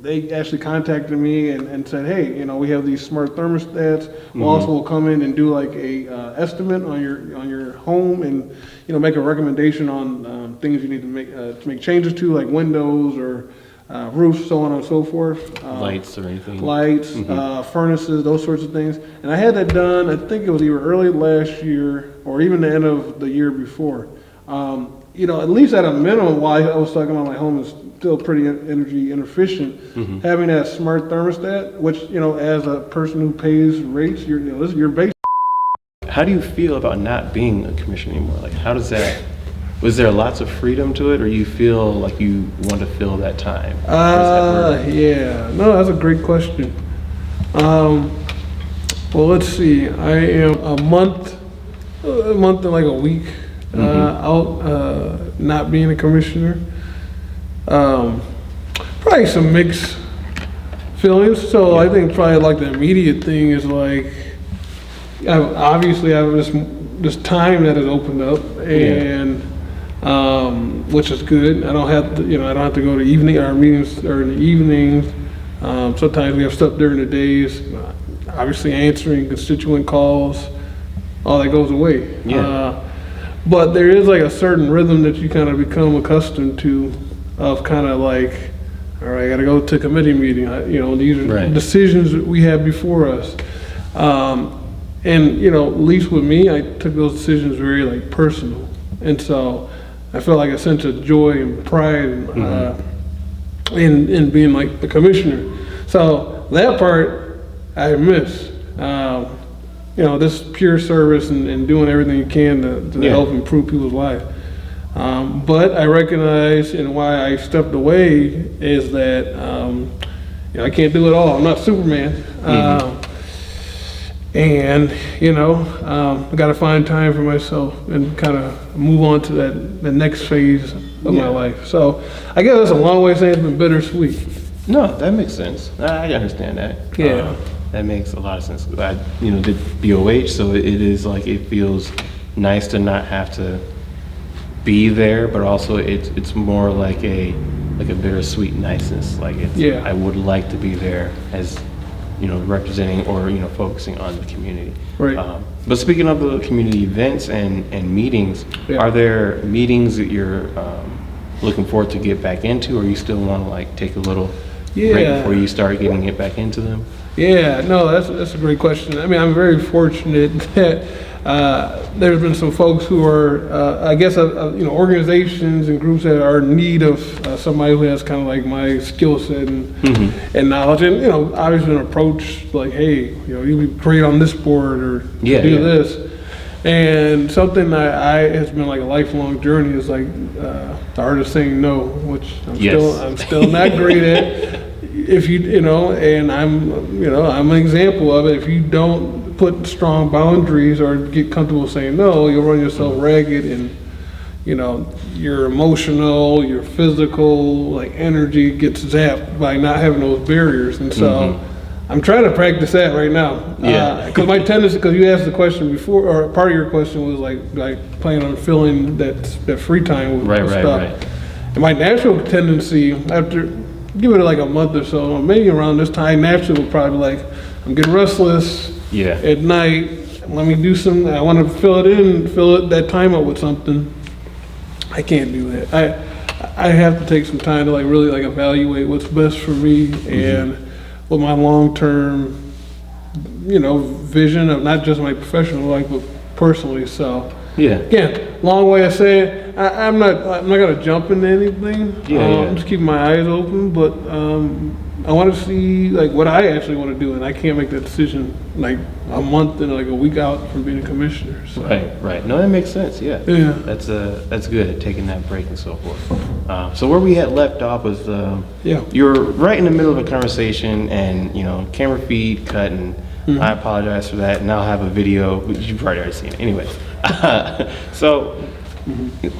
they actually contacted me and said, hey, we have these smart thermostats. We'll also come in and do a estimate on your home and make a recommendation on things you need to make changes to, like windows or roofs, so on and so forth. Lights or anything. Lights, furnaces, those sorts of things. And I had that done, I think it was either early last year or even the end of the year before. At least at a minimum, while I was talking about my home is still pretty energy inefficient, having that smart thermostat, which, as a person who pays rates, this is your base. How do you feel about not being a commissioner anymore? How does that, was there lots of freedom to it, or you feel like you want to fill that time? Yeah, no, that's a great question. Well, let's see, I am a month and a week out, not being a commissioner. Probably some mixed feelings. So I think probably the immediate thing is obviously I have this time that has opened up, and which is good. I don't have to go to evening our meetings or in the evenings. Sometimes we have stuff during the days. Obviously answering constituent calls, all that goes away. But there is a certain rhythm that you kind of become accustomed to, of kind of all right, I got to go to committee meeting. These are decisions that we have before us. And at least with me, I took those decisions very personal, and so I felt a sense of joy and pride in being the commissioner. So that part I miss. This pure service and doing everything you can to help improve people's lives. But I recognize, and why I stepped away is that I can't do it all. I'm not Superman. And I got to find time for myself and kind of move on to the next phase of my life. So I guess that's a long way of saying it's been bittersweet. No, that makes sense. I understand that. Yeah. That makes a lot of sense. I did BOH, so it is it feels nice to not have to be there, but also it's more like a bittersweet niceness. I would like to be there as representing or focusing on the community. Right. But speaking of the community events and meetings, are there meetings that you're looking forward to get back into, or you still want to take a little break before you start getting back into them? Yeah, no, that's a great question. I mean, I'm very fortunate that there's been some folks who are, I guess, organizations and groups that are in need of somebody who has kind of like my skill set and knowledge, and obviously an approach like, hey, you be great on this board or do this. And something I has been like a lifelong journey is like the art of saying no, which I'm still not great at. If and I'm an example of it. If you don't put strong boundaries or get comfortable saying no, you'll run yourself ragged, and your emotional, your physical, like energy gets zapped by not having those barriers. And so I'm trying to practice that right now. Because my tendency, because you asked the question before, or part of your question was like planning on filling that free time with stuff. Right. And my natural tendency, after give it like a month or so, maybe around this time, naturally will probably be like, I'm getting restless at night. Let me do some. I want to fill that time up with something. I can't do that. I have to take some time to like really like evaluate what's best for me and what my long-term, vision of not just my professional life but personally. So again, long way of saying I'm not gonna jump into anything. I'm just keeping my eyes open, but I want to see like what I actually want to do, and I can't make that decision like a month and like a week out from being a commissioner. So. Right. No, that makes sense. Yeah. That's good, taking that break and so forth. So where we had left off was you're right in the middle of a conversation, and camera feed cut, and I apologize for that, and I'll have a video. You've probably already seen it, anyways. So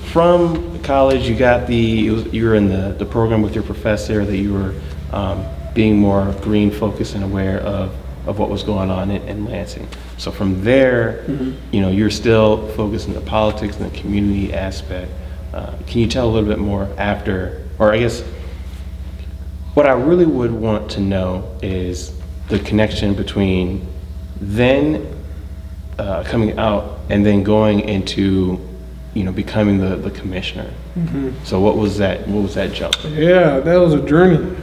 from college, you were in the program with your professor that you were being more green focused and aware of what was going on in Lansing. So from there, you're still focused on the politics and the community aspect. Can you tell a little bit more after, or I guess what I really would want to know is the connection between then coming out and then going into becoming the commissioner. So what was that jump? Yeah, that was a journey.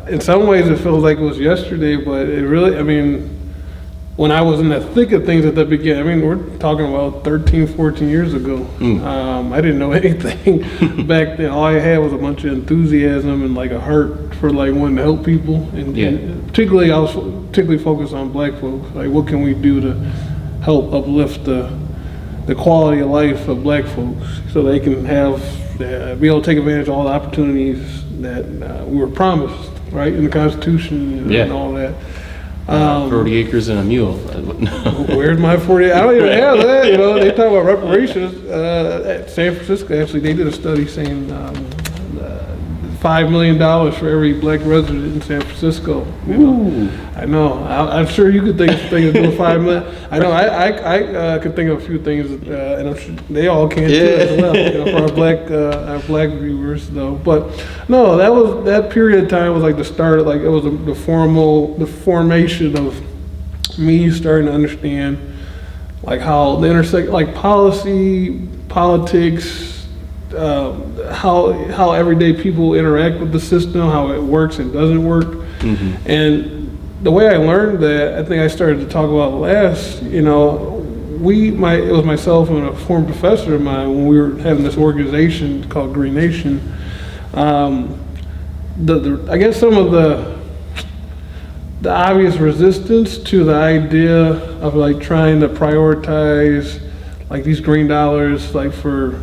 In some ways it feels like it was yesterday, but it really, when I was in the thick of things at the beginning, we're talking about 13, 14 years ago. I didn't know anything back then. All I had was a bunch of enthusiasm and like a heart for like wanting to help people. And particularly, I was particularly focused on black folks. Like, what can we do to help uplift the quality of life of black folks so they can be able to take advantage of all the opportunities that we were promised, right, in the Constitution and all that. 40 acres and a mule. Where's my 40? I don't even have that. They talk about reparations at San Francisco. Actually, they did a study saying $5 million for every black resident in San Francisco. I know. I'm sure you could think of doing $5 million. I know. I could think of a few things, and I'm sure they all can too as well. For our black viewers, though. But no, that period of time was like the start. Like it was the formation of me starting to understand like how the intersect, like policy, politics. How everyday people interact with the system, how it works and doesn't work. And the way I learned that, I think I started to talk about last, it was myself and a former professor of mine when we were having this organization called Green Nation. I guess some of the obvious resistance to the idea of like trying to prioritize like these green dollars like for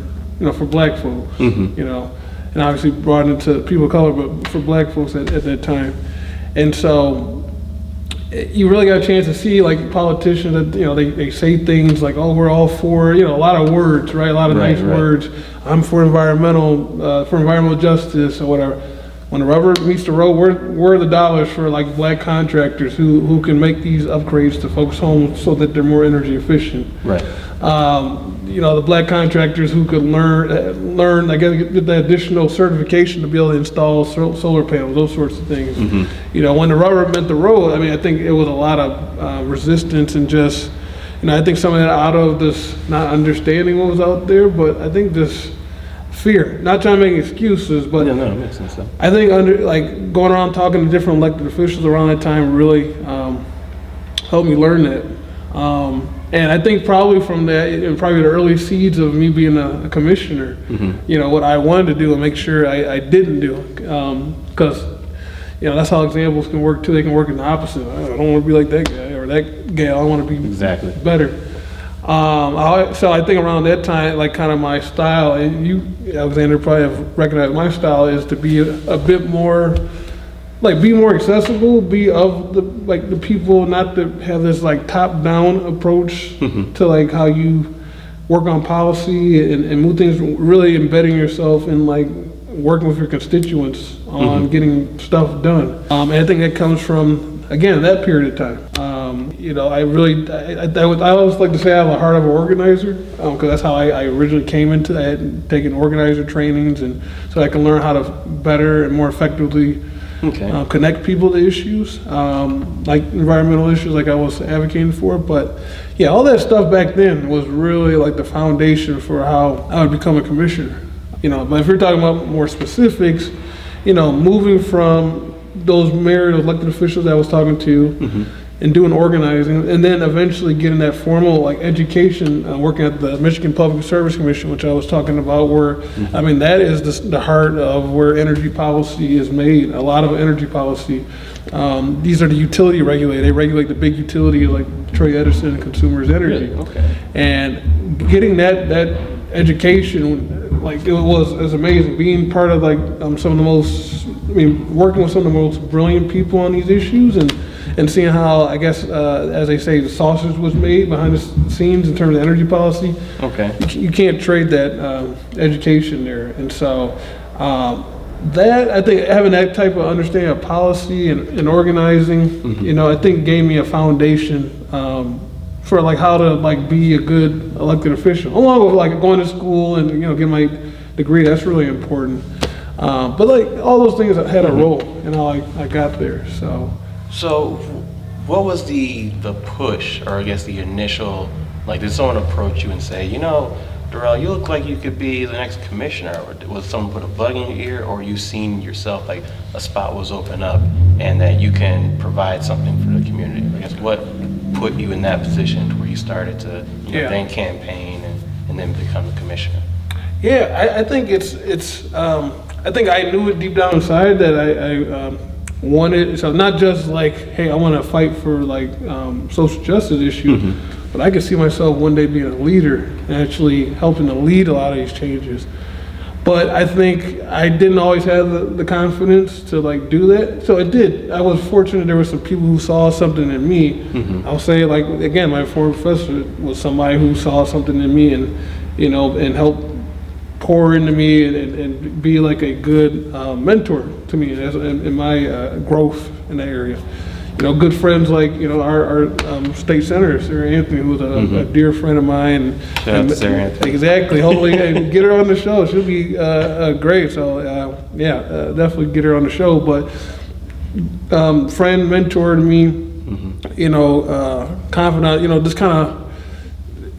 black folks, and obviously brought into people of color, but for black folks at that time. And so you really got a chance to see like politicians that, they say things like, oh, we're all for, a lot of words, right? A lot of nice words. I'm for environmental justice or whatever. When the rubber meets the road, where are the dollars for like black contractors who can make these upgrades to folks' homes so that they're more energy efficient? Right. The black contractors who could learn, I guess, get the additional certification to be able to install solar panels, those sorts of things. When the rubber met the road, I think it was a lot of resistance and just, I think some of that out of this not understanding what was out there, but I think this fear, not trying to make excuses, but it makes sense. I think going around talking to different elected officials around that time really helped me learn that. And I think probably from that, and probably the early seeds of me being a commissioner, you know, what I wanted to do and make sure I didn't do, because, you know, that's how examples can work too. They can work in the opposite. I don't want to be like that guy or that gal. I want to be Exactly. better. So I think around that time, like kind of my style, and you, Alexander, probably have recognized my style is to be a bit more, like be more accessible, be of the, like the people, not to have this like top down approach to like how you work on policy and move things, really embedding yourself in like working with your constituents on getting stuff done. And I think that comes from, again, that period of time. You know, I always like to say I have a heart of an organizer, because that's how I originally came into it. I had taken organizer trainings, and so I can learn how to better and more effectively connect people to issues, like environmental issues like I was advocating for. But yeah, all that stuff back then was really like the foundation for how I would become a commissioner. You know, but if you're talking about more specifics, you know, moving from those mayor, those elected officials that I was talking to, and doing organizing, and then eventually getting that formal like education, working at the Michigan Public Service Commission, which I was talking about, where I mean that is the heart of where energy policy is made. A lot of energy policy. These are the utility regulators. They regulate the big utilities like Detroit Edison and Consumers Energy. And getting that education, like it was amazing. Being part of like some of the most, I mean, working with some of the most brilliant people on these issues, and seeing how, I guess, as they say, the sausage was made behind the scenes in terms of energy policy. You can't trade that education there. And so that, I think, having that type of understanding of policy and organizing, you know, I think gave me a foundation for like how to like be a good elected official, along with like going to school and, you know, get my degree. That's really important. But like all those things had a role in how I got there. So what was the push, or I guess the initial, like did someone approach you and say, you know, Derrell, you look like you could be the next commissioner, or was someone put a bug in your ear, or you seen yourself like a spot was open up and that you can provide something for the community? I guess what put you in that position to where you started to, you know, then campaign and then become the commissioner? Yeah, I think it's I think I knew it deep down inside that I wanted, so not just like, hey, I want to fight for like social justice issues, but I could see myself one day being a leader and actually helping to lead a lot of these changes. But I think I didn't always have the confidence to like do that. So it did. I was fortunate there were some people who saw something in me. I'll say, like, again, my former professor was somebody who saw something in me and, you know, and helped pour into me and be like a good mentor to me in my growth in that area. You know, good friends like, you know, our state senator, Sarah Anthony, who's a dear friend of mine. Shout out to Sarah Anthony. Exactly. Hopefully get her on the show. She'll be great. So yeah, definitely get her on the show. But friend, mentor to me, you know, confidant, you know, just kind of,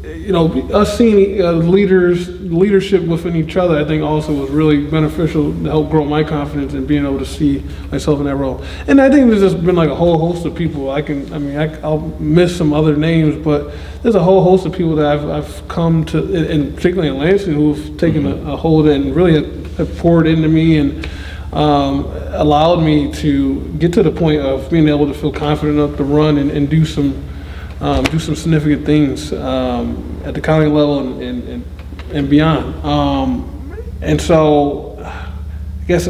you know, us seeing leadership within each other, I think also was really beneficial to help grow my confidence in being able to see myself in that role. And I think there's just been like a whole host of people. I'll miss some other names, but there's a whole host of people that I've come to, and particularly in Lansing, who've taken a hold and really have poured into me and allowed me to get to the point of being able to feel confident enough to run and do some significant things at the county level and beyond. And so, I guess,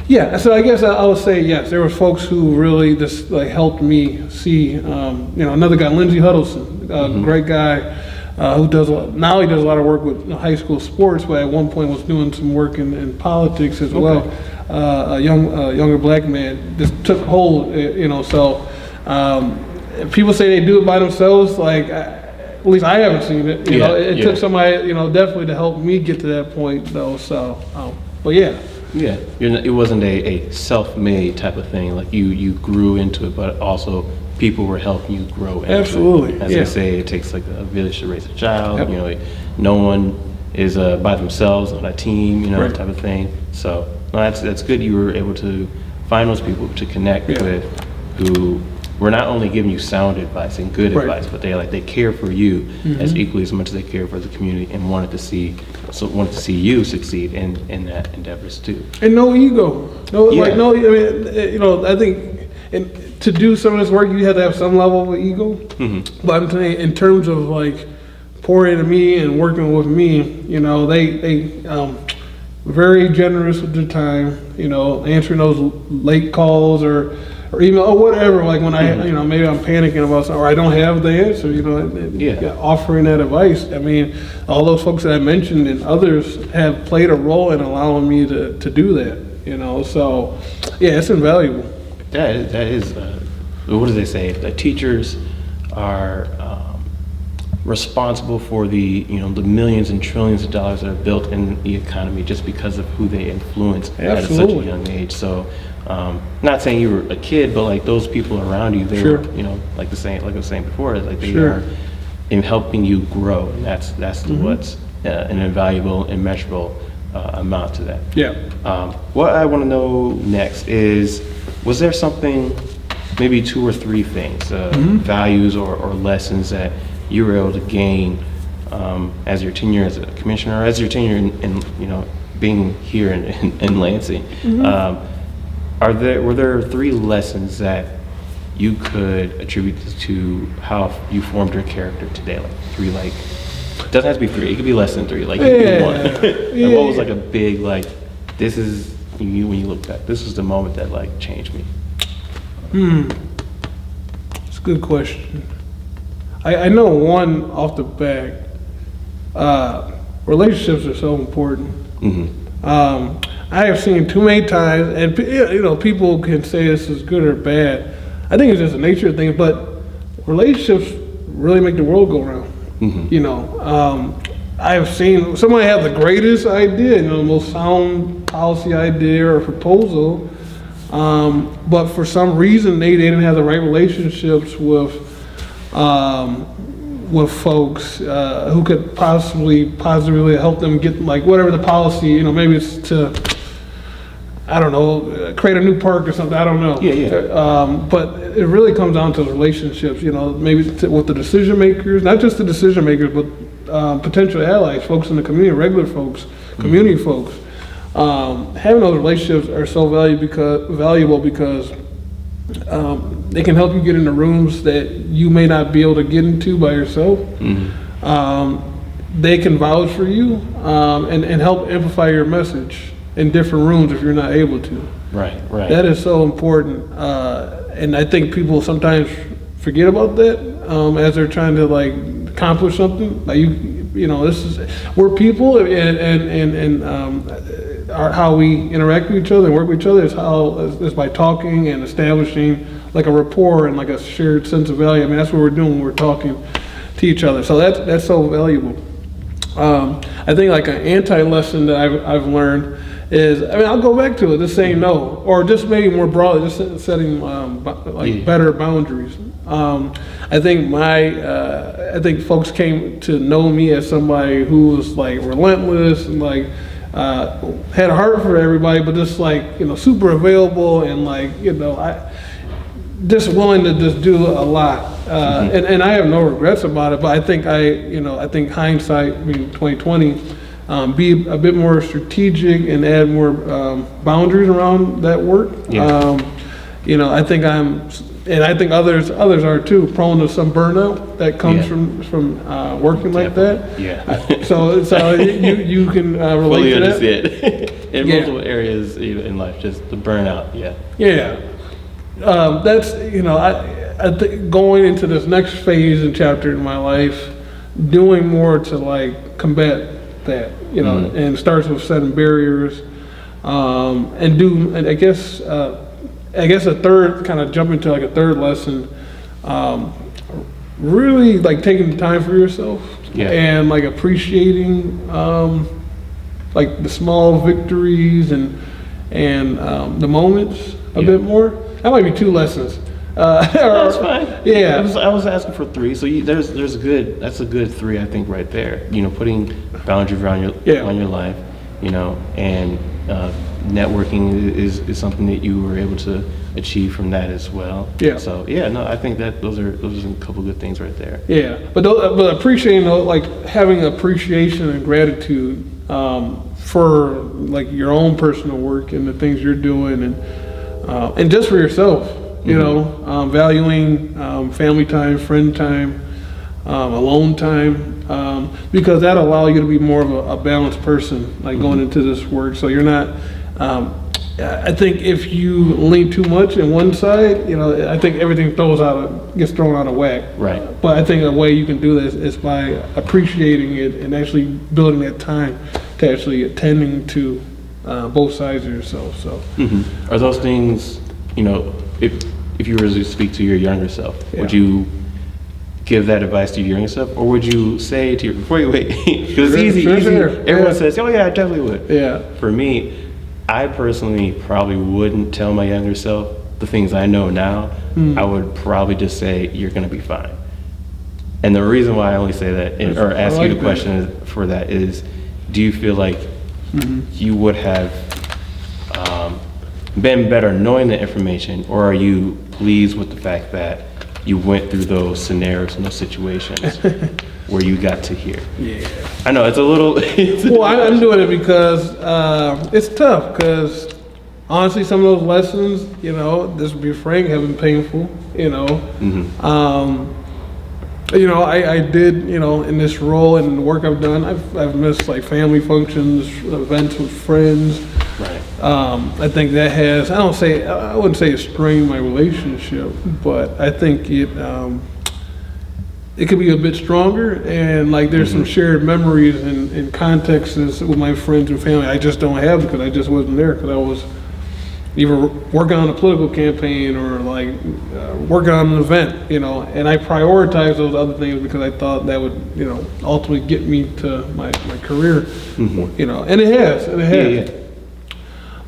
yeah. So I guess I would say yes. There were folks who really just like helped me see. You know, another guy, Lindsey Huddleston, great guy, who does now he does a lot of work with high school sports, but at one point was doing some work in politics as well. A younger black man just took hold. You know, so. People say they do it by themselves, like, at least I haven't seen it. You know, it took somebody, you know, definitely to help me get to that point, though. So, but yeah. Yeah, it wasn't a self-made type of thing. Like you grew into it, but also people were helping you grow into Absolutely. it. As they say, it takes like a village to raise a child. You know, no one is by themselves on a team. You know, type of thing. So, no, that's good. You were able to find those people to connect with, who we're not only giving you sound advice and good Right. advice, but they care for you as equally as much as they care for the community, and wanted to see you succeed in that endeavors too. And no ego. No, Yeah. like no. I mean, I think to do some of this work, you have to have some level of ego. But I'm saying, in terms of like pouring into me and working with me, they very generous with their time. Answering those late calls or email or whatever. Like when I, maybe I'm panicking about something or I don't have the answer. Offering that advice. I mean, all those folks that I mentioned and others have played a role in allowing me to do that. So yeah, it's invaluable. That is what do they say? The teachers are responsible for the millions and trillions of dollars that are built in the economy just because of who they influence at such a young age. So, not saying you were a kid, but like those people around you, they were, like I was saying before, like they are in helping you grow, and that's what's an invaluable, immeasurable amount to that. Yeah. What I want to know next is, was there something, maybe 2 or 3 things, values or lessons that you were able to gain as your tenure as a commissioner, or as your tenure in being here in Lansing? Were there 3 lessons that you could attribute to how you formed your character today? Like 3, like, it doesn't have to be 3, it could be less than 3, like you pick one. Like, what was like a big, like, this is, when you look back, this was the moment that like changed me? It's a good question. I know one off the back. Relationships are so important. I have seen too many times, and people can say this is good or bad. I think it's just a nature of things, but relationships really make the world go round. I have seen somebody have the greatest idea, the most sound policy idea or proposal, but for some reason they didn't have the right relationships with folks who could possibly positively help them get, like, whatever the policy, maybe it's to, I don't know, create a new park or something, I don't know. But it really comes down to the relationships, maybe with the decision makers, not just the decision makers, but potential allies, folks in the community, regular folks, community folks. Having those relationships are so valuable because they can help you get into rooms that you may not be able to get into by yourself. They can vouch for you and help amplify your message in different rooms if you're not able to. Right. That is so important, and I think people sometimes forget about that as they're trying to like accomplish something. Like we're people, and how we interact with each other and work with each other is by talking and establishing like a rapport and like a shared sense of value. I mean, that's what we're doing when we're talking to each other. So that's so valuable. I think like an anti-lesson that I've learned is, I'll go back to it, just saying no, or just maybe more broadly, just setting better boundaries. I think folks came to know me as somebody who was like relentless and like had a heart for everybody, but just like super available and like I just willing to just do a lot. And I have no regrets about it. But I think I think hindsight, 2020. Be a bit more strategic and add more boundaries around that work. I think and I think others are too, prone to some burnout that comes from working like that. So you can relate fully to that. Understand. In multiple areas in life, just the burnout. That's I think going into this next phase and chapter in my life, doing more to like combat that, and it starts with setting barriers, and I guess a third, kind of jump into like a third lesson, really like taking time for yourself and like appreciating like the small victories and the moments a bit more. That might be 2 lessons. That's fine. I was asking for 3, so that's a good 3, I think, right there. Putting boundaries around your life, and networking is something that you were able to achieve from that as well. Yeah. So yeah, no, I think that those are a couple good things right there. Yeah, but appreciating like having appreciation and gratitude for like your own personal work and the things you're doing, and just for yourself, you know, valuing family time, friend time, alone time, because that allows you to be more of a balanced person, like going into this work. So you're not. I think if you lean too much in one side, you know, I think everything gets thrown out of whack. Right. But I think a way you can do this is by appreciating it and actually building that time to actually attending to both sides of yourself. So. Are those things, you know, if you were to speak to your younger self, would you give that advice to your younger self, or would you say to your before you wait? Because it's easy. Everyone says, "Oh yeah, I definitely would." Yeah. For me, I personally probably wouldn't tell my younger self the things I know now. I would probably just say, "You're going to be fine." And the reason why I only say that, or ask you the question for that, is, do you feel like you would have been better knowing the information, or are you pleased with the fact that you went through those scenarios and those situations where you got to hear? Yeah. I know it's a little. Well, I'm doing it because it's tough. Because honestly, some of those lessons, you know, just to be frank, have been painful. You know, you know, I did, you know, in this role and the work I've done, I've missed like family functions, events with friends. Right. I think that has, I wouldn't say it strained my relationship, but I think it could be a bit stronger, and like there's some shared memories and contexts with my friends and family I just don't have because I just wasn't there, because I was either working on a political campaign or like working on an event, you know, and I prioritized those other things because I thought that would, you know, ultimately get me to my career, you know, and it has. Yeah.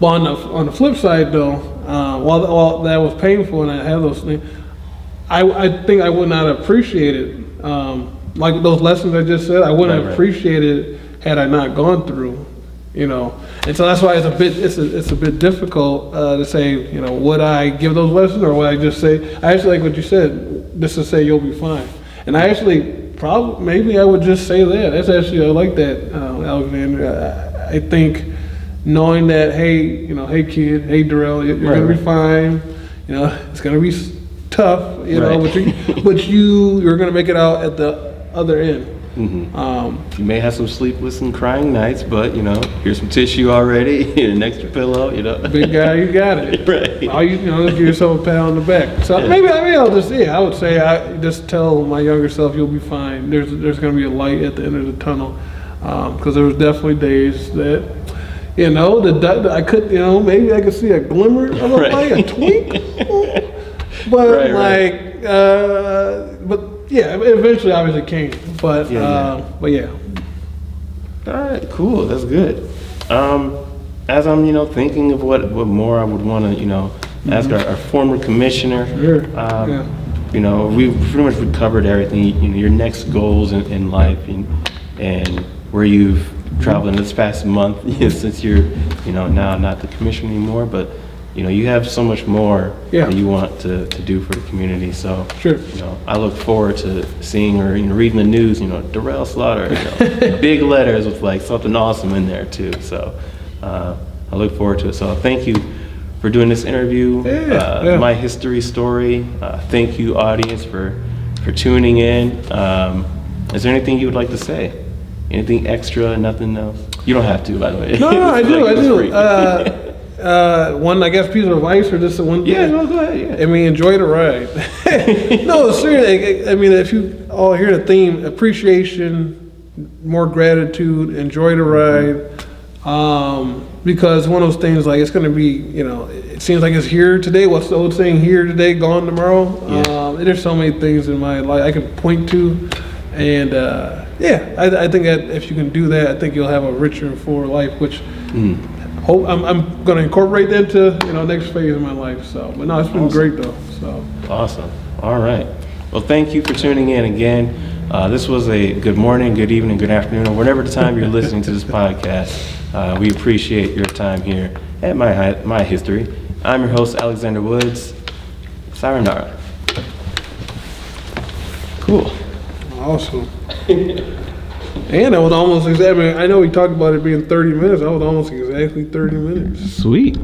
But on the flip side, though, while that was painful and I had those things, I think I would not have appreciated like those lessons I just said. I wouldn't have appreciated it had I not gone through, you know. And so that's why it's a bit difficult to say, you know, would I give those lessons or would I just say? I actually like what you said, just to say you'll be fine. And I actually maybe I would just say that. That's actually, I like that, Alexander. I think, knowing that, hey, you know, hey kid, hey Derrell, you're gonna be fine. You know, it's gonna be tough, you know, but you're gonna make it out at the other end. You may have some sleepless and crying nights, but you know, here's some tissue already, an extra pillow, you know. Big guy, you got it. Right. All you know, give yourself a pat on the back. So maybe I'll just I would say I just tell my younger self you'll be fine. There's gonna be a light at the end of the tunnel, because there was definitely days that, you know, I could, you know, maybe I could see a glimmer of a light, a tweak, but but yeah, it eventually obviously came, but yeah. All right, cool, that's good. As I'm, you know, thinking of what more I would want to, you know, ask our former commissioner. Sure. You know, we've pretty much covered everything. You know, your next goals in life and where you've traveled in this past month, since you're, you know, now not the commissioner anymore, but you know, you have so much more that you want to do for the community. So, you know, I look forward to seeing or, you know, reading the news, you know, Derrell Slaughter, you know, big letters with like something awesome in there too. So, I look forward to it. So thank you for doing this interview. My history story. Thank you, audience, for tuning in. Is there anything you would like to say? Anything extra? Nothing else? You don't have to, by the way. No, I do. One, I guess, piece of advice, or just one thing? Yeah, no, go ahead. Yeah. I mean, enjoy the ride. No, seriously. I mean, if you all hear the theme, appreciation, more gratitude, enjoy the ride. Because one of those things, like, it's going to be, you know, it seems like it's here today. What's the old saying? Here today, gone tomorrow. There's so many things in my life I can point to, and I think that if you can do that, I think you'll have a richer and fuller life, which I'm going to incorporate that into, you know, next phase of my life. So, but no, it's been great though. So awesome. All right. Well, thank you for tuning in again. This was a good morning, good evening, good afternoon, or whatever the time you're listening to this podcast. We appreciate your time here at MIHistory, I'm your host, Alexander Woods. Sayonara. Cool. Awesome. And that was almost exactly, I know we talked about it being 30 minutes. That was almost exactly 30 minutes. Sweet.